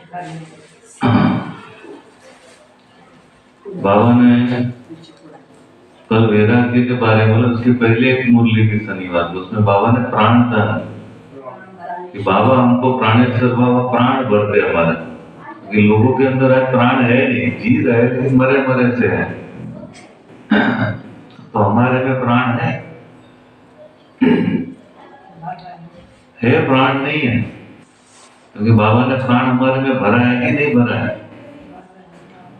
बाबा ने कल वैराग्य के बारे में बोला, उसके पहले एक मुरली थी शनिवार को, उसमें बाबा ने प्राण था कि बाबा हमको प्राणेश्वर बाबा प्राण भरते हमारा, कि लोगों के अंदर है प्राण है नहीं, जी रहे लेकिन मरे मरे से है। तो हमारे में प्राण है प्राण नहीं है, क्योंकि बाबा ने प्राण हमारे में भरा है कि नहीं भरा है।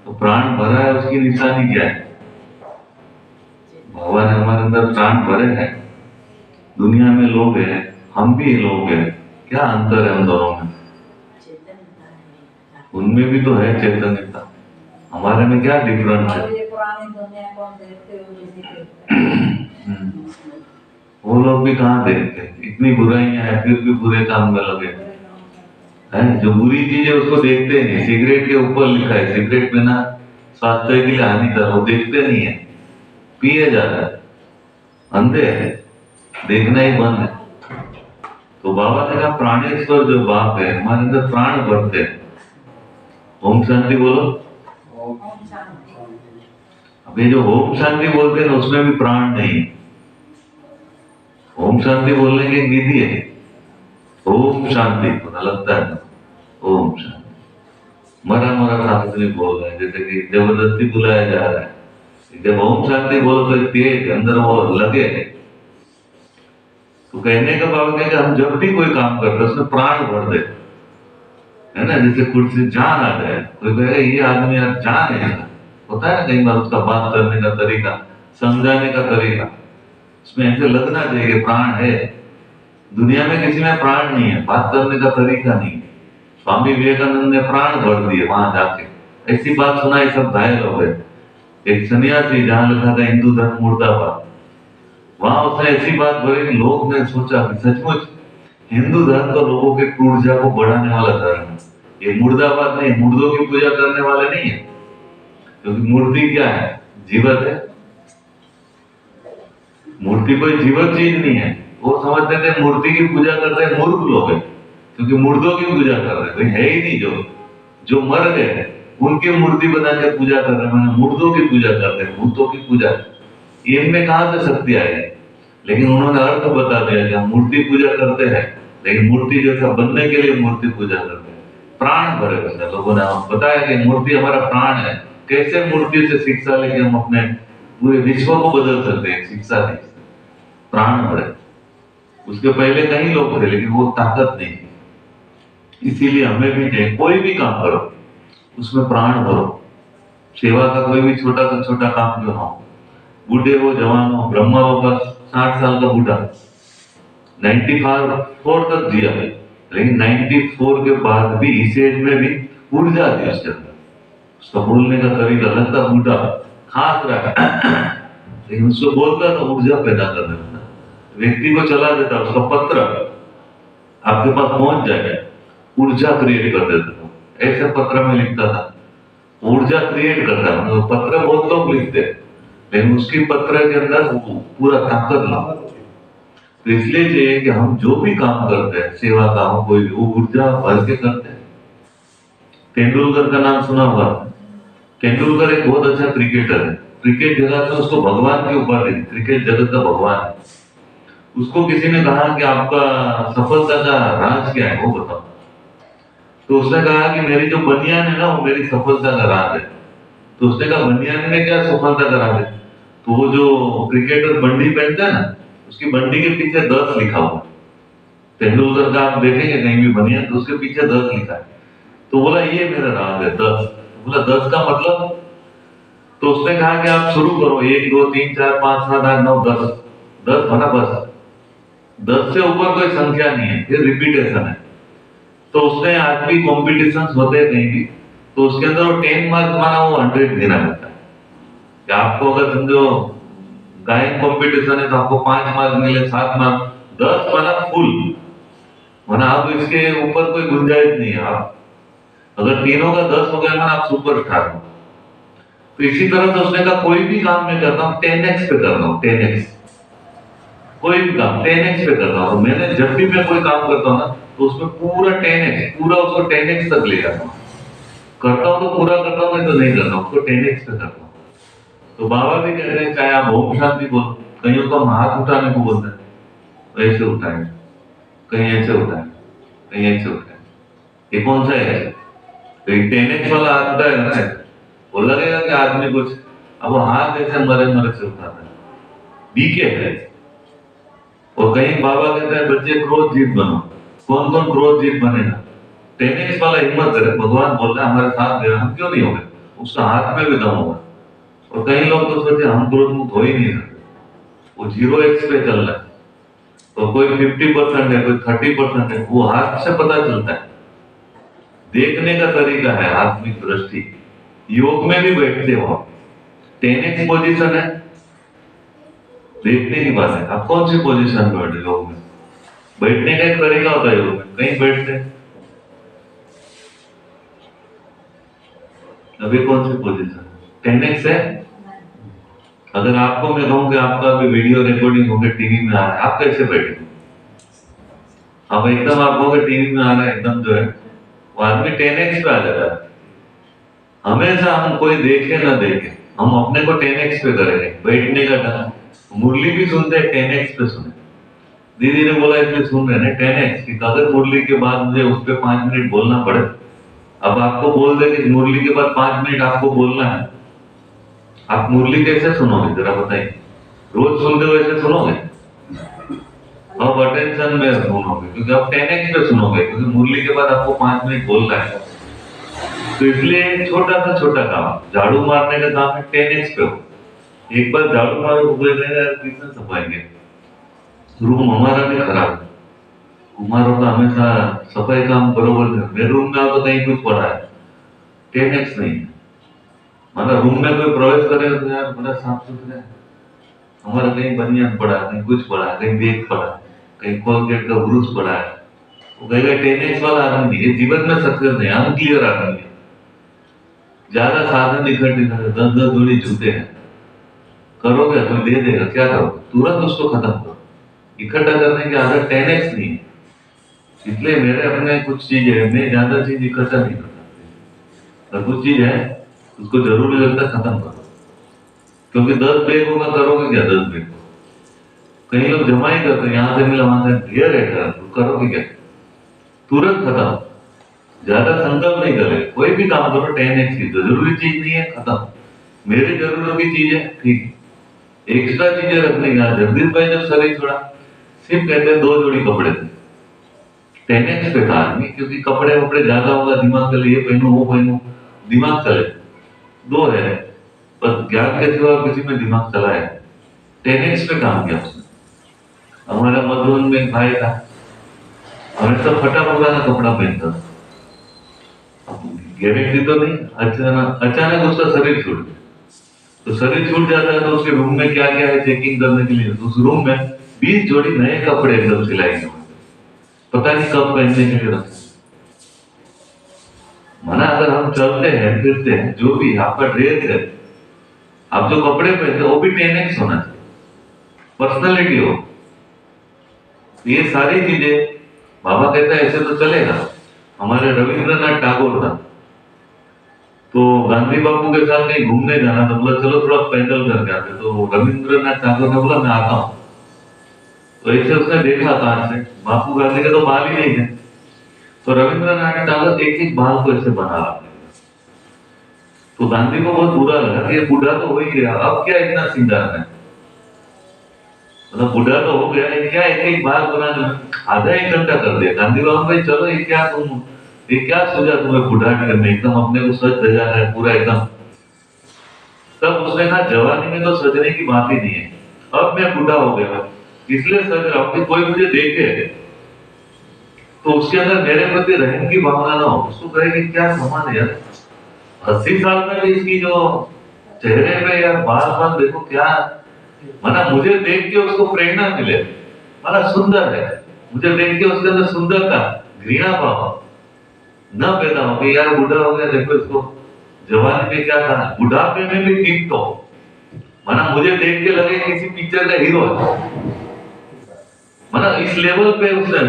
तो प्राण भरा है, उसकी निशानी क्या है? बाबा ने हमारे अंदर प्राण भरे हैं। दुनिया में लोग हैं, हम भी लोग हैं, क्या अंतर है उन दोनों में? उनमें भी तो है चैतन्यता, हमारे में क्या डिफरेंस है? वो लोग भी कहाँ देखते, इतनी बुराइयां हैं फिर भी बुरे काम में लगे हैं। जो बुरी चीज है उसको देखते नहीं। सिगरेट के ऊपर लिखा है सिगरेट पीना स्वास्थ्य के लिए हानिकारक, वो देखते नहीं है, पिए जा रहा है, अंधे है, देखना ही बंद है। तो बाबा ने कहा प्राणेश्वर जो बाप है हमारे अंदर प्राण भरते हैं। ओम शांति बोलो। अब ये जो ओम शांति बोलते हैं ना, उसमें भी प्राण नहीं है। ओम शांति बोलने की विधि है, ओम शांति, पता लगता है ना, ओम शांति। मरा मरा शास्त्री बोल रहे हैं, जैसे कि जबरदस्ती बुलाया जा रहा है। जब ओम शांति बोलो तो तेज अंदर वो लगे। तो कहने का भाव है कि हम जब भी कोई काम करते हैं उसमें प्राण भर दे, है ना। जैसे कुर्सी जान आ जाए, तो कहेगा ये आदमी यार जान है, होता है ना कई बार उसका बात करने का तरीका, समझाने का तरीका, उसमें ऐसे लगना चाहिए प्राण है। दुनिया में किसी में प्राण नहीं है, बात करने का तरीका नहीं है। स्वामी विवेकानंद ने प्राण भर दिए वहां जाके, ऐसी बात सुनाई, सब घायल हो गए। एक सन्यासी जहां लिखा था हिंदू धर्म मुर्दाबाद, वहां उसने ऐसी बात बोली, लोग ने सोचा कि सचमुच हिंदू धर्म तो लोगों के ऊर्जा को बढ़ाने वाला धर्म है। ये मुर्दाबाद नहीं, मुर्दों की पूजा करने वाले नहीं है, क्योंकि मूर्ति क्या है? जीवित है। मूर्ति कोई जीवित चीज नहीं है। वो समझते थे मूर्ति की पूजा करते हैं मूर्ख लोग हैं, क्योंकि मुर्दों की पूजा कर रहे हैं। है ही नहीं, जो मर गए उनकी मूर्ति बना के पूजा कर रहे हैं, मुर्दों की पूजा करते हैं, भूतों की पूजा। इनमें कहां से शक्ति आई? लेकिन उन्होंने अर्थ बता दिया कि हम मूर्ति पूजा करते हैं, लेकिन मूर्ति जैसा बनने के लिए मूर्ति पूजा करते हैं। प्राण भरे उसने, लोगों ने बताया कि मूर्ति हमारा प्राण है। कैसे मूर्ति से शिक्षा लेके हम अपने पूरे विश्व को बदल सकते हैं? शिक्षा नहीं, प्राण भरे। उसके पहले कई लोग थे, लेकिन वो ताकत नहीं। इसीलिए हमें भी चाहिए, कोई भी काम करो उसमें प्राण भरो। सेवा का कोई भी छोटा से छोटा काम क्यों ना हो, बूढ़े हो जवान हो, ब्रह्मा बाबा 60 साल का बूढ़ा 94 तक जिया, लेकिन 94 के बाद भी इस एज में भी ऊर्जा थी उसके अंदर। उसका बोलने का तरीका, लगता बूढ़ा खास रहा लेकिन उसको बोलता तो ऊर्जा पैदा कर देता, व्यक्ति को चला देता। उसका पत्र आपके पास पहुंच जाएगा, ऊर्जा क्रिएट कर देता था। ऐसे पत्र में लिखता था, ऊर्जा क्रिएट करता है। मतलब पत्र बहुत लोग लिखते हैं, लेकिन उसकी पत्र के अंदर पूरा ताकत ला। तो इसलिए चाहिए कि हम जो भी काम करते हैं, सेवा का हो कोई भी, वो ऊर्जा भर के करते हैं। तेंदुलकर का नाम सुना होगा। तेंदुलकर एक बहुत अच्छा क्रिकेटर है। क्रिकेट जगत में उसको भगवान की उपाधि, क्रिकेट जगत का भगवान है। उसको किसी ने कहा कि आपका सफलता का राज क्या है, वो बताओ। तो उसने कहा कि मेरी जो बनियान है ना, वो मेरी सफलता का राज है। तो उसने कहा बनियान में क्या सफलता का राज है? तो वो जो क्रिकेटर बंडी पहनता है ना, उसकी बंडी के पीछे 10 लिखा हुआ। तेंदुलकर का आप देखेंगे कहीं भी बनियान, तो उसके पीछे 10 लिखा है। तो बोला ये मेरा राज है 10। बोला 10 का मतलब? तो उसने कहा कि आप शुरू करो, 1 2 3 4 5 7 8 9 10। 10 बना बस, 10 से ऊपर कोई संख्या नहीं है, ये रिपीटेशन है। तो उसने आज भी कॉम्पिटिशन होते हैं कहीं भी, तो उसके अंदर वो 10 मार्क माना, वो 100 देना पड़ता है। कि आपको अगर समझो गायन कॉम्पिटिशन है तो आपको 5 मार्क मिले, 7 मार्क, 10 माना फुल, माना आप इसके ऊपर कोई गुंजाइश नहीं है। आप अगर तीनों का 10 हो गया माना आप सुपरस्टार हो। तो इसी तरह से उसने कहा कोई भी काम मैं करता हूँ 10x पे करता हूँ, 10x। कोई भी काम 10x पे करता हूँ। मैंने जब भी मैं कोई काम करता हूँ ना, तो उसमें पूरा 10x, पूरा उसको 10x तक ले जाता हूँ। करता हूँ तो पूरा करता हूँ, नहीं तो नहीं करता हूँ, उसको 10x पे करता हूँ। तो बाबा भी कहते हैं चाहे आप ओम शांति बोलो, कहीं तो हम हाथ उठाने को बोलते हैं तो ऐसे उठाएंगे, कहीं ऐसे उठाएंगे, कहीं ऐसे उठाएंगे। ये कौन सा है? तो 10x वाला हाथ उठाएगा ना, वो लगेगा कि आदमी कुछ, अब वो हाथ ऐसे मरे मरे से उठाता है, बीके है। और कहीं बाबा कहते हैं बच्चे क्रोध जीत बनो, कौन कौन क्रोध जीत बनेगा? 10x वाला हिम्मत करे, भगवान बोल रहे हैं हमारे साथ दे, हम क्यों नहीं होंगे? उसका हाथ में भी दम होगा। और कई लोग तो सोचे हम क्रोध मुक्त हो ही नहीं सकते, वो 0x पे चल रहा है। तो कोई 50% है, कोई 30% है, वो हाथ से पता चलता है। देखने का तरीका है, आत्मिक दृष्टि। योग में भी बैठते हो, 10x पोजीशन है, देखने की बात है। आप कौन सी पोजीशन में बैठे योग में? बैठने का एक तरीका होता है योग में, कहीं बैठते हैं, अभी कौन सी पोजीशन? 10x है। अगर आपको मैं कहूं कि आपका अभी वीडियो रिकॉर्डिंग होकर टीवी में आ रहा है, आप कैसे बैठेंगे? अब एकदम आप कहोगे टीवी में आ रहा है, एकदम जो है वो आदमी 10x पे आ जाता है। हमेशा हम कोई देखे ना देखे, हम अपने को 10x पे करेंगे। बैठने का ढंग, मुरली भी सुनते हैं 10x पे सुने। दीदी ने बोला इसलिए सुन रहे हैं 10x की, अगर मुरली के बाद मुझे उस पर 5 मिनट बोलना पड़े, अब आपको बोल दे कि मुरली के बाद 5 मिनट आपको बोलना है, आप मुरली कैसे सुनोगे जरा बताइए? रोज सुनते हो ऐसे सुनोगे? अब अटेंशन में सुनोगे, क्योंकि आप 10x पे सुनोगे, क्योंकि मुरली के बाद आपको 5 मिनट बोलना है। तो इसलिए छोटा सा छोटा काम, झाड़ू मारने का काम है 10x पे हो। एक बार झाड़ू मारो कितना सफाएंगे? रूम हमारा भी खराब है, हमारा तो हमेशा सफाई काम बरोबर है। मेरे रूम में आओ तो कहीं कुछ पड़ा है, 10x नहीं है। मतलब रूम में कोई प्रवेश करेगा तो यार बड़ा साफ सुथरा है, हमारा कहीं बनियान पड़ा है, कहीं कुछ पड़ा है, कहीं बैग पड़ा है, कहीं कोलगेट का ब्रूस पड़ा है। वो कहेगा 10x वाला आदमी नहीं है, जीवन में सक्सेस नहीं, अनक्लियर आदमी है। ज्यादा साधन इकट्ठे कर, 10-10 जोड़ी जूते हैं, करोगे तो दे देगा, क्या करोगे? तुरंत उसको खत्म करो। इकट्ठा करने की आदत 10x नहीं है। इसलिए मेरे अपने कुछ चीज है, मैं ज्यादा चीज इकट्ठा नहीं करता, और कुछ चीज है उसको जरूरी लगता है खत्म करो। क्योंकि 10 बैग होगा, करोगे क्या 10 बैग? कई लोग जमा ही करते हैं, यहाँ से मिला वहां से ढेर है, तो करोगे क्या? तुरंत खत्म। ज्यादा संकल्प नहीं करे, कोई भी काम करो 10x की, जरूरी चीज नहीं है, खत्म। मेरी जरूरत की चीज है, ठीक। एक्स्ट्रा चीजें रखने का, जगदीश भाई जब शरीर छोड़ा, सिर्फ कहते हैं 2 जोड़ी कपड़े थे, 10x पे था आदमी, क्योंकि कपड़े वपड़े ज्यादा होगा, दिमाग चले, ये पहनू वो पहनू, दिमाग चले। 2 है, पर ज्ञान के सिवा किसी में दिमाग चला है, 10x पे काम किया उसने। हमारा मधुबन में एक भाई था, हमेशा फटा पुराना कपड़ा पहनता था, गारंटी तो नहीं, अचानक उसका शरीर छूट गया। तो शरीर छूट जाता है तो उसके रूम में क्या क्या है चेकिंग करने के लिए, तो उस रूम में 20 जोड़ी नए कपड़े एकदम सिलाई के, पता नहीं कब पहनने के लिए रखे। माना अगर हम चलते हैं फिरते हैं, जो भी आपका ड्रेस है, आप जो कपड़े पहनते हो वो भी 10x होना चाहिए, पर्सनैलिटी हो। ये सारी चीजें बाबा कहता है ऐसे तो चलेगा। हमारे रविंद्रनाथ टैगोर था, तो गांधी बापू के साथ कहीं घूमने जाना था, बोला चलो थोड़ा पैदल करके आते, तो रविंद्रनाथ टैगोर ने बोला मैं आता हूँ। तो ऐसे उसने देखा कहां से, बापू गांधी के तो बाल ही नहीं है, तो रविंद्रनाथ टैगोर एक एक बाल को ऐसे बना रहा। तो गांधी को बहुत बुरा लगा कि ये बूढ़ा तो हो ही गया, अब क्या इतना सीधा है, मतलब बूढ़ा तो हो गया, क्या एक एक बाल बनाने में आधा 1 घंटा कर दिया। गांधी बाबू भाई चलो, ये क्या सोचा तुम्हें बूढ़ा करने, एकदम अपने को सज धजा है पूरा एकदम। तब उसने कहा जवानी में तो सजने की बात ही नहीं है, अब मैं बूढ़ा हो गया इसलिए सज रहा हूं कि कोई मुझे देखे तो उसके अंदर मेरे प्रति रहम की भावना ना हो, उसको कहे कि क्या समान है यार, 80 साल में भी इसकी जो चेहरे पे यार बाल बाल देखो क्या, माना मुझे देख के उसको प्रेरणा मिले, माना सुंदर है, मुझे देख के उसके अंदर सुंदरता, घृणा भाव न पैदा हो कि यार बूढ़ा हो गया, देखो इसको जवानी में क्या था, बुढ़ापे में भी टिप टॉप, माना मुझे देख के लगे किसी पिक्चर का हीरो है। मतलब इस लेवल पे उसने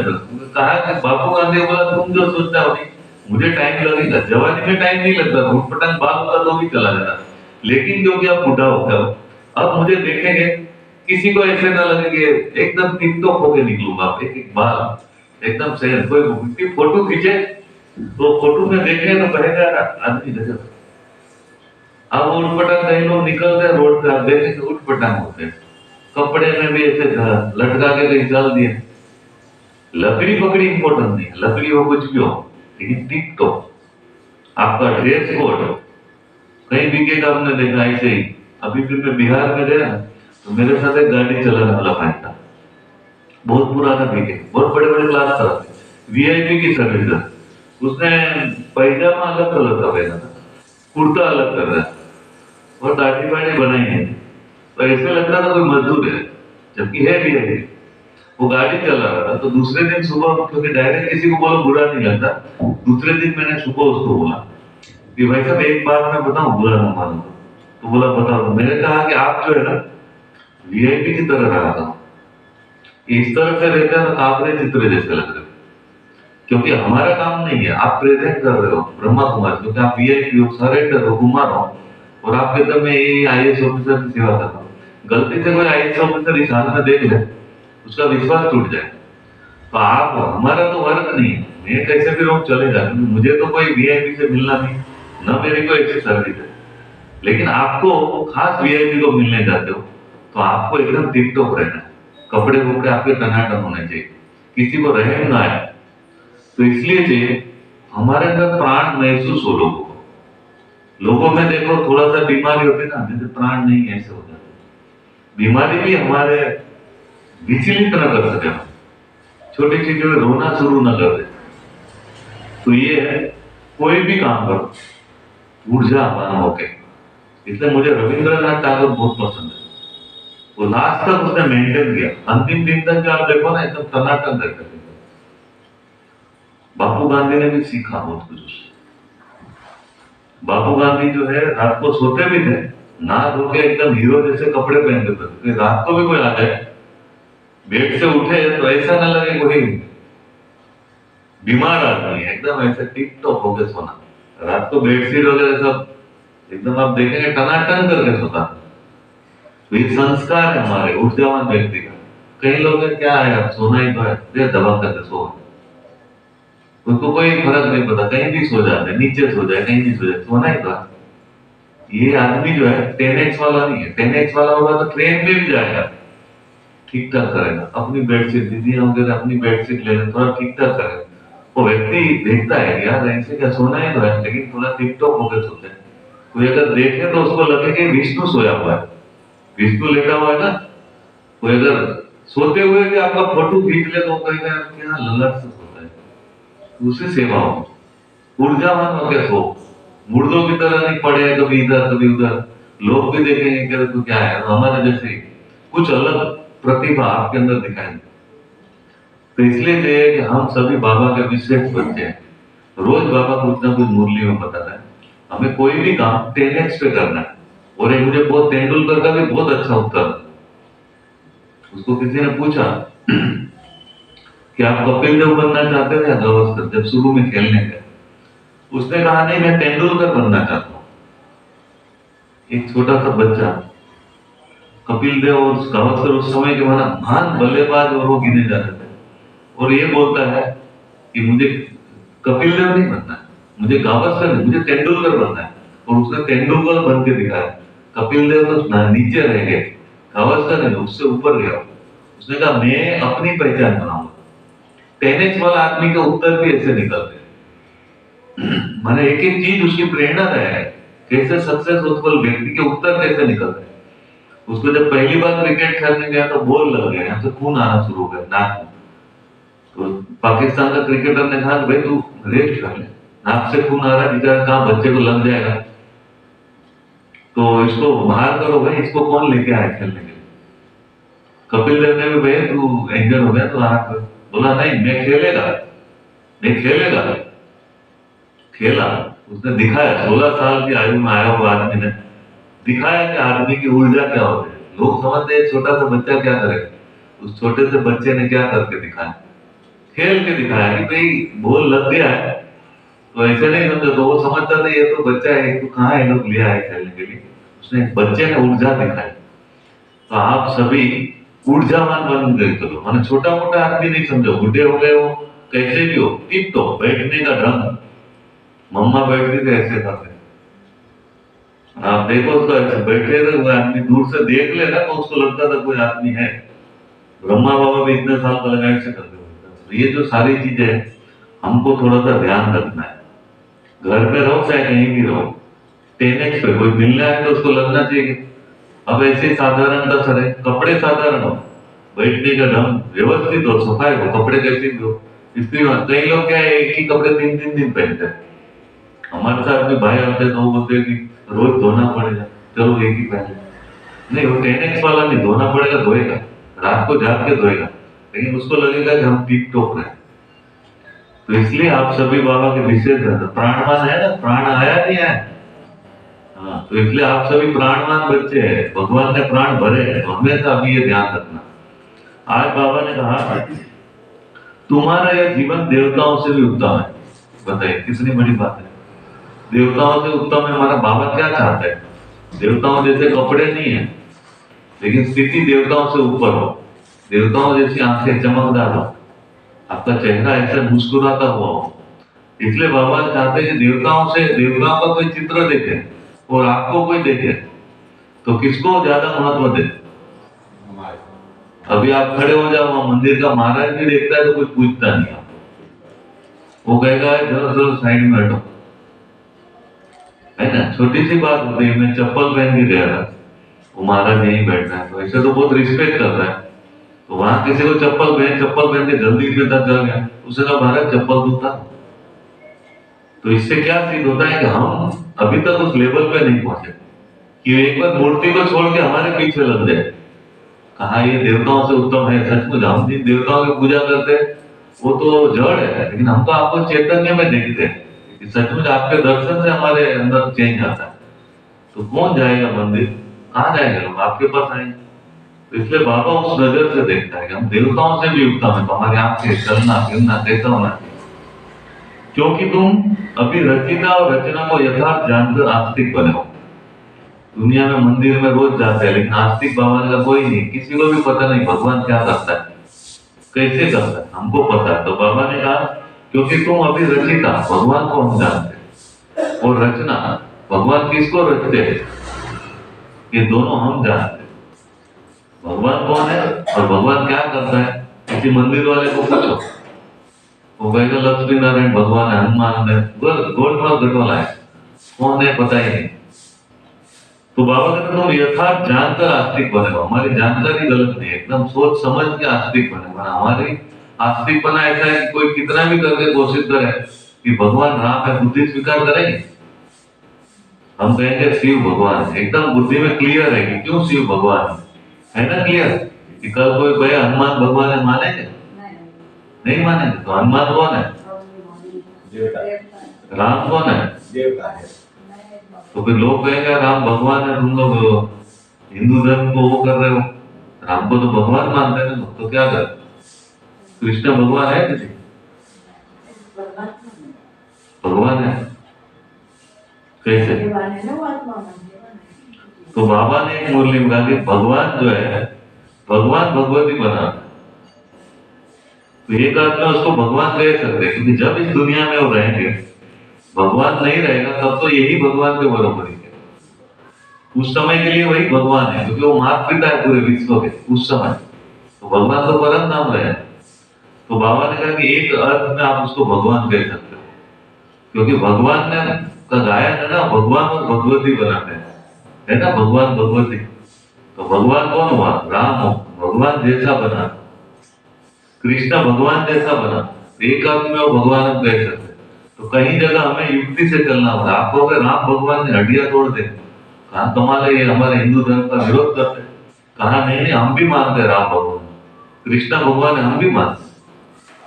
कहा कि बापू गांधी बोला तुम जो सोचता हो नहीं, मुझे टाइम लगेगा, जवानी में टाइम नहीं लगता, उठपटांग बाल होता तो भी चला जाता, लेकिन क्योंकि अब बुढ़ा हो गया, अब मुझे देखेंगे किसी को ऐसे ना लगे कि एकदम टिप टॉप होके निकलूंगा, एक एक बाल एकदम सही, कोई फोटो खींचे तो फोटो में देखे तो कहेगा यार आदमी गजब। अब उठपटांग कई लोग निकलते हैं रोड पे, आप देखेंगे उठपटांग होते हैं, कपड़े में भी ऐसे लटका के कहीं डाल दिए। लकड़ी पकड़ी इंपॉर्टेंट नहीं है, लकड़ी हो कुछ भी हो, लेकिन टिक तो आपका ड्रेस कोड कहीं बिकेगा। हमने देखा ऐसे ही, अभी भी मैं बिहार में गया तो मेरे साथ एक गाड़ी चलाने वाला भाई था, बहुत पुराना बिके, बहुत बड़े बड़े क्लास का, वीआईपी की सर्विस है। उसने पैजामा अलग कलर का पहना था, कुर्ता अलग कर रहा है और दाढ़ी बाढ़ी बनाई है, तो ऐसे लगता था कोई मजदूर है, जबकि है वीआईपी। वो गाड़ी चला रहा था तो दूसरे दिन सुबह, क्योंकि डायरेक्ट किसी को बोलो बुरा नहीं लगता, दूसरे दिन मैंने सुबह उसको बोला कि भाई साहब एक बात मैं बताऊं, बुरा ना मानो, तो बोला बताओ। मैंने कहा कि आप जो है ना वीआईपी की तरह रहा था, इस तरह से रहते हैं ना काबरे चित्र जैसे लग रहे, क्योंकि हमारा काम नहीं है, आप प्रेजेंट कर रहे हो ब्रह्मा कुमार, क्योंकि आप वीआईपी हो, सरेंडर हो, कुमार हो, और आप कहते हैं मैं ये आईएएस ऑफिसर की सेवा करता हूँ। गलती से कोई आईएएस ऑफिसर इस हाल में देख ले, उसका विश्वास टूट जाए। तो आप, हमारा तो वर्क नहीं है, मैं कैसे भी रोक चलेगा, मुझे तो कोई वीआईपी से मिलना नहीं, ना मेरी कोई ऐसी सर्विस है। लेकिन आपको खास वीआईपी को मिलने जाते हो तो आपको एकदम टिप टॉप रहना है, कपड़े वपड़े आपके टनाटन होने चाहिए, किसी को रहम ना आए। तो इसलिए जे हमारे अंदर प्राण महसूस हो लोगों को, लोगों में देखो थोड़ा सा बीमारी होती है ना, जैसे प्राण नहीं है ऐसे हो जाता है। बीमारी भी हमारे विचलित न कर सके, छोटी चीजों में रोना शुरू न कर दे। तो ये है, कोई भी काम करो ऊर्जावान होके। इसलिए मुझे रविंद्रनाथ टैगोर बहुत पसंद है, वो लास्ट तक उसने मेंटेन किया, अंतिम दिन तक जो आप देखो ना एकदम टनाटन रहते थे। बापू गांधी ने भी सीखा बहुत कुछ उससे। बापू गांधी जो है रात को सोते भी थे, नहा धो के एकदम हीरो जैसे कपड़े पहनते थे, रात को भी कोई आ जाए बेड से उठे तो ऐसा ना लगे कोई बीमार आदमी है, एकदम ऐसे टिप टॉप होकर सोना, रात को बेडशीट वगैरह सब एकदम आप देखेंगे टनाटन करके सोता। तो ये संस्कार है हमारे ऊर्जावान व्यक्ति का। कई लोग हैं क्या है, आप सोना ही तो है, दे दबा करके सो, उनको कोई फर्क नहीं पता, कहीं भी सो जाते, नीचे सो जाए, कहीं भी सो जाए, सोना ही तो है। ये आदमी जो है 10x वाला नहीं है, 10x वाला होगा तो ट्रेन में भी जाएगा, ठीक ठाक करेगा, अपनी बेडशीट दीदी वगैरह अपनी बेडशीट ले लें, थोड़ा ठीक ठाक करेगा। वो व्यक्ति देखता है यार ऐसे क्या, सोना ही तो है, लेकिन थोड़ा टिप टॉप होकर सोते हैं। कोई अगर देखे तो उसको लगे कि विष्णु सोया हुआ है, विष्णु लेटा हुआ है ना। कोई अगर सोते हुए भी आपका फोटो खींच ले तो कहेगा यार क्या लल्लड़ से सोता है, उसे सेवा हो, ऊर्जावान होकर सो, मुर्दों की तरह नहीं पड़े कभी इधर कभी उधर। लोग भी देखेंगे कि तू क्या है, तो हमारे जैसे कुछ अलग प्रतिभा आपके अंदर दिखाई। तो इसलिए चाहिए कि हम सभी बाबा के विशेष बच्चे हैं, रोज बाबा कुछ ना कुछ मुरली में बताता है, हमें कोई भी काम 10x पे करना है। और एक मुझे बहुत तेंदुलकर का भी बहुत अच्छा उत्तर, उसको किसी ने पूछा कि आप कपिल देव बनना चाहते हो या गावस्कर, जब शुरू में खेलने गए, उसने कहा नहीं मैं तेंदुलकर बनना चाहता हूँ। एक छोटा सा बच्चा, कपिल देव और गावस्कर उस समय के महान बल्लेबाज और वो गिने जाते थे, और ये बोलता है कि मुझे कपिल देव नहीं बनना है, मुझे गावस्कर नहीं, मुझे तेंदुलकर बनना है। और उसने तेंदुलकर बन के दिखाया। कपिल देव तो नीचे रह गए, गावस्कर ने उससे ऊपर गया। उसने कहा मैं अपनी पहचान बनाऊंगा। 10x वाला आदमी के उत्तर भी ऐसे निकलते हैं, मैंने एक एक चीज उसकी प्रेरणा है, कैसे सक्सेसफुल व्यक्ति के उत्तर कैसे निकलते हैं। उसको जब पहली बार क्रिकेट खेलने गया तो बॉल लग गया, यहाँ से खून आना शुरू हो गया नाक में। तो पाकिस्तान का क्रिकेटर ने कहा भाई तू रेस्ट कर ले, नाक से खून आ रहा है, बेचारा कहाँ बच्चे को लग जाएगा, तो इसको बाहर करो भाई, इसको कौन लेके आया खेलने के लिए। कपिल देव ने भी भाई तू इंजर हो गया तो आराम कर, बोला नहीं मैं खेलेगा, नहीं खेलेगा। खेला, उसने दिखाया, 16 साल की आयु में आया हुआ आदमी ने दिखाया कि आदमी की ऊर्जा क्या होती है। लोग समझते हैं छोटा सा बच्चा क्या करेगा, उस छोटे से बच्चे ने क्या करके दिखाया, खेल के दिखाया कि भाई बोल लग गया है तो ऐसे नहीं समझो। तो वो समझता था ये तो बच्चा है, तो कहाँ ये लोग लिया है खेलने के लिए। उसने बच्चे ने ऊर्जा दिखाई। तो आप सभी ऊर्जावान बन गए। चलो मैंने छोटा मोटा आदमी नहीं समझो, बुढ़े हो गए हो कैसे भी हो, टिप तो बैठने का ढंग, मम्मा बैठती थे ऐसे करते। आप देखो उसको ऐसे बैठे रहे हुए आदमी दूर से देख लेना तो उसको लगता था कोई आदमी है। ब्रह्मा बाबा भी इतने साल का लगा ऐसे करते हुए। तो ये जो सारी चीजें हमको थोड़ा सा ध्यान रखना है। घर पे रहो चाहे कहीं भी रहो, 10x पे कोई मिलना है तो उसको लगना चाहिए। अब ऐसे साधारण का सर है, कपड़े साधारण हो, बैठने का ढंग व्यवस्थित हो, सफाई हो, कपड़े कैसे भी हो। इसलिए कई लोग क्या है एक ही कपड़े 3-3 दिन पहनते हैं। हमारे साथ भी भाई आते हैं तो वो बोलते हैं कि रोज धोना पड़ेगा, चलो एक ही पहन ले। नहीं, वो 10x वाला नहीं, धोना पड़ेगा, धोएगा, रात को जाग के धोएगा, लेकिन उसको लगेगा कि हम टिप टॉप रहे। तो इसलिए आप सभी बाबा के विशेष प्राणवान है ना, प्राण आया नहीं है। हाँ, तो इसलिए आप सभी प्राणवान बच्चे हैं, भगवान ने प्राण भरे हैं। तो हमेशा अभी ये ध्यान रखना। आज बाबा ने कहा तुम्हारा यह जीवन देवताओं से भी उत्तम है। बताइए कितनी बड़ी बात है। देवताओं से उत्तम है, हमारा बाबा क्या चाहता है। देवताओं जैसे कपड़े नहीं है, लेकिन स्थिति देवताओं से ऊपर हो, देवताओं जैसी आंखें चमकदार हो, आपका चेहरा ऐसे मुस्कुराता हुआ हो। इसलिए बाबा चाहते हैं कि देवताओं का कोई चित्र देखे और आपको कोई देखे तो किसको ज्यादा महत्व दे। अभी आप खड़े हो जाओ, वहां मंदिर का महाराज भी देखता है तो कुछ पूछता नहीं आपको, वो कहेगा चलो चलो साइड में हटो, है ना। छोटी सी बात होती है, मैं चप्पल पहन के गया था, वो महाराज यहीं बैठना है, तो ऐसे तो बहुत रिस्पेक्ट करता है। तो वहां किसी को चप्पल पहन के जल्दी में तक चल गया, उसे कहा महाराज चप्पल दूंगा। तो इससे क्या सिद्ध होता है कि हम अभी तक उस लेवल पे नहीं पहुंचे कि एक बार मूर्ति को छोड़ के हमारे पीछे लग जाए। कहा ये देवताओं से उत्तम है, सचमुच हम जिन देवताओं की पूजा करते हैं वो तो जड़ है, लेकिन हम तो आपको चैतन्य में देखते हैं। सचमुच आपके दर्शन से हमारे अंदर चेंज आता है। तो कौन जाएगा मंदिर, कहाँ जाएंगे लोग, आपके पास आएंगे। तो इसलिए बाबा उस नजर से देखता है कि हम देवताओं से भी उत्तम है, तो हमारी आंखें चलना फिरना कैसा होना चाहिए। क्योंकि तुम अभी रचिता और रचना को यथार्थ जानकर आस्तिक बने हो। दुनिया में मंदिर में रोज जाते हैं, लेकिन आस्तिक बाबा का कोई नहीं, किसी को भी पता नहीं भगवान क्या करता है, कैसे करता है, हमको पता है। तो बाबा ने कहा क्योंकि तुम अभी रचिता, भगवान को हम जानते हैं, और रचना, भगवान किसको रचते हैं, ये दोनों हम जानते हैं। भगवान कौन है और भगवान क्या करता है, किसी मंदिर वाले को पूछो, वो कहेगा लक्ष्मी नारायण भगवान है, हनुमान है, गोलमाल घटोला है, कौन है पता ही नहीं। तो बाबा कहते तुम यथार्थ जानकर आस्तिक बने हो। हमारी जानकारी गलत नहीं है, एकदम सोच समझ के आस्तिक बने। हमारी आस्तिक बना ऐसा है कि कोई कितना भी करके कोशिश करे कि भगवान राम है, बुद्धि स्वीकार करेंगे, हम कहेंगे शिव भगवान है। एकदम बुद्धि में क्लियर है कि क्यों शिव भगवान है ना, क्लियर कि कल कोई भैया हनुमान भगवान है, मानेंगे नहीं मानेंगे। तो हनुमान कौन है, राम कौन है, देवता है। तो फिर लोग कहेंगे राम भगवान है, तुम लोग हिंदू धर्म को वो कर रहे हो, राम को तो भगवान मानते हैं लोग, तो क्या कर, कृष्ण भगवान है किसी, भगवान है कैसे। तो बाबा ने एक मुरली में कहा कि भगवान जो है, भगवान भगवती बना, तो एक आदमी उसको भगवान कह सकते हैं, क्योंकि जब इस दुनिया में वो रहेंगे, भगवान नहीं रहेगा तब तो यही भगवान के बराबर है। उस समय के लिए वही भगवान है, क्योंकि वो माता पिता है पूरे विश्व के उस समय। तो भगवान तो परम नाम रहे। तो बाबा ने कहा कि एक अर्थ में आप उसको भगवान कह सकते हो, क्योंकि भगवान ने का गायन है ना, भगवान और भगवती बनाते हैं, है ना, भगवान भगवती। तो भगवान कौन हुआ, राम हो, भगवान जैसा बना, कृष्ण भगवान जैसा बना, एक अर्थ में वो भगवान हम कह सकते। तो कहीं जगह हमें युक्ति से चलना होगा। आपको अगर राम भगवान ने हड्डियां तोड़ दे, कहा तुम्हारे ये हमारे हिंदू धर्म का विरोध करते, कहा नहीं नहीं हम भी मानते राम भगवान, कृष्ण भगवान है, हम भी मानते।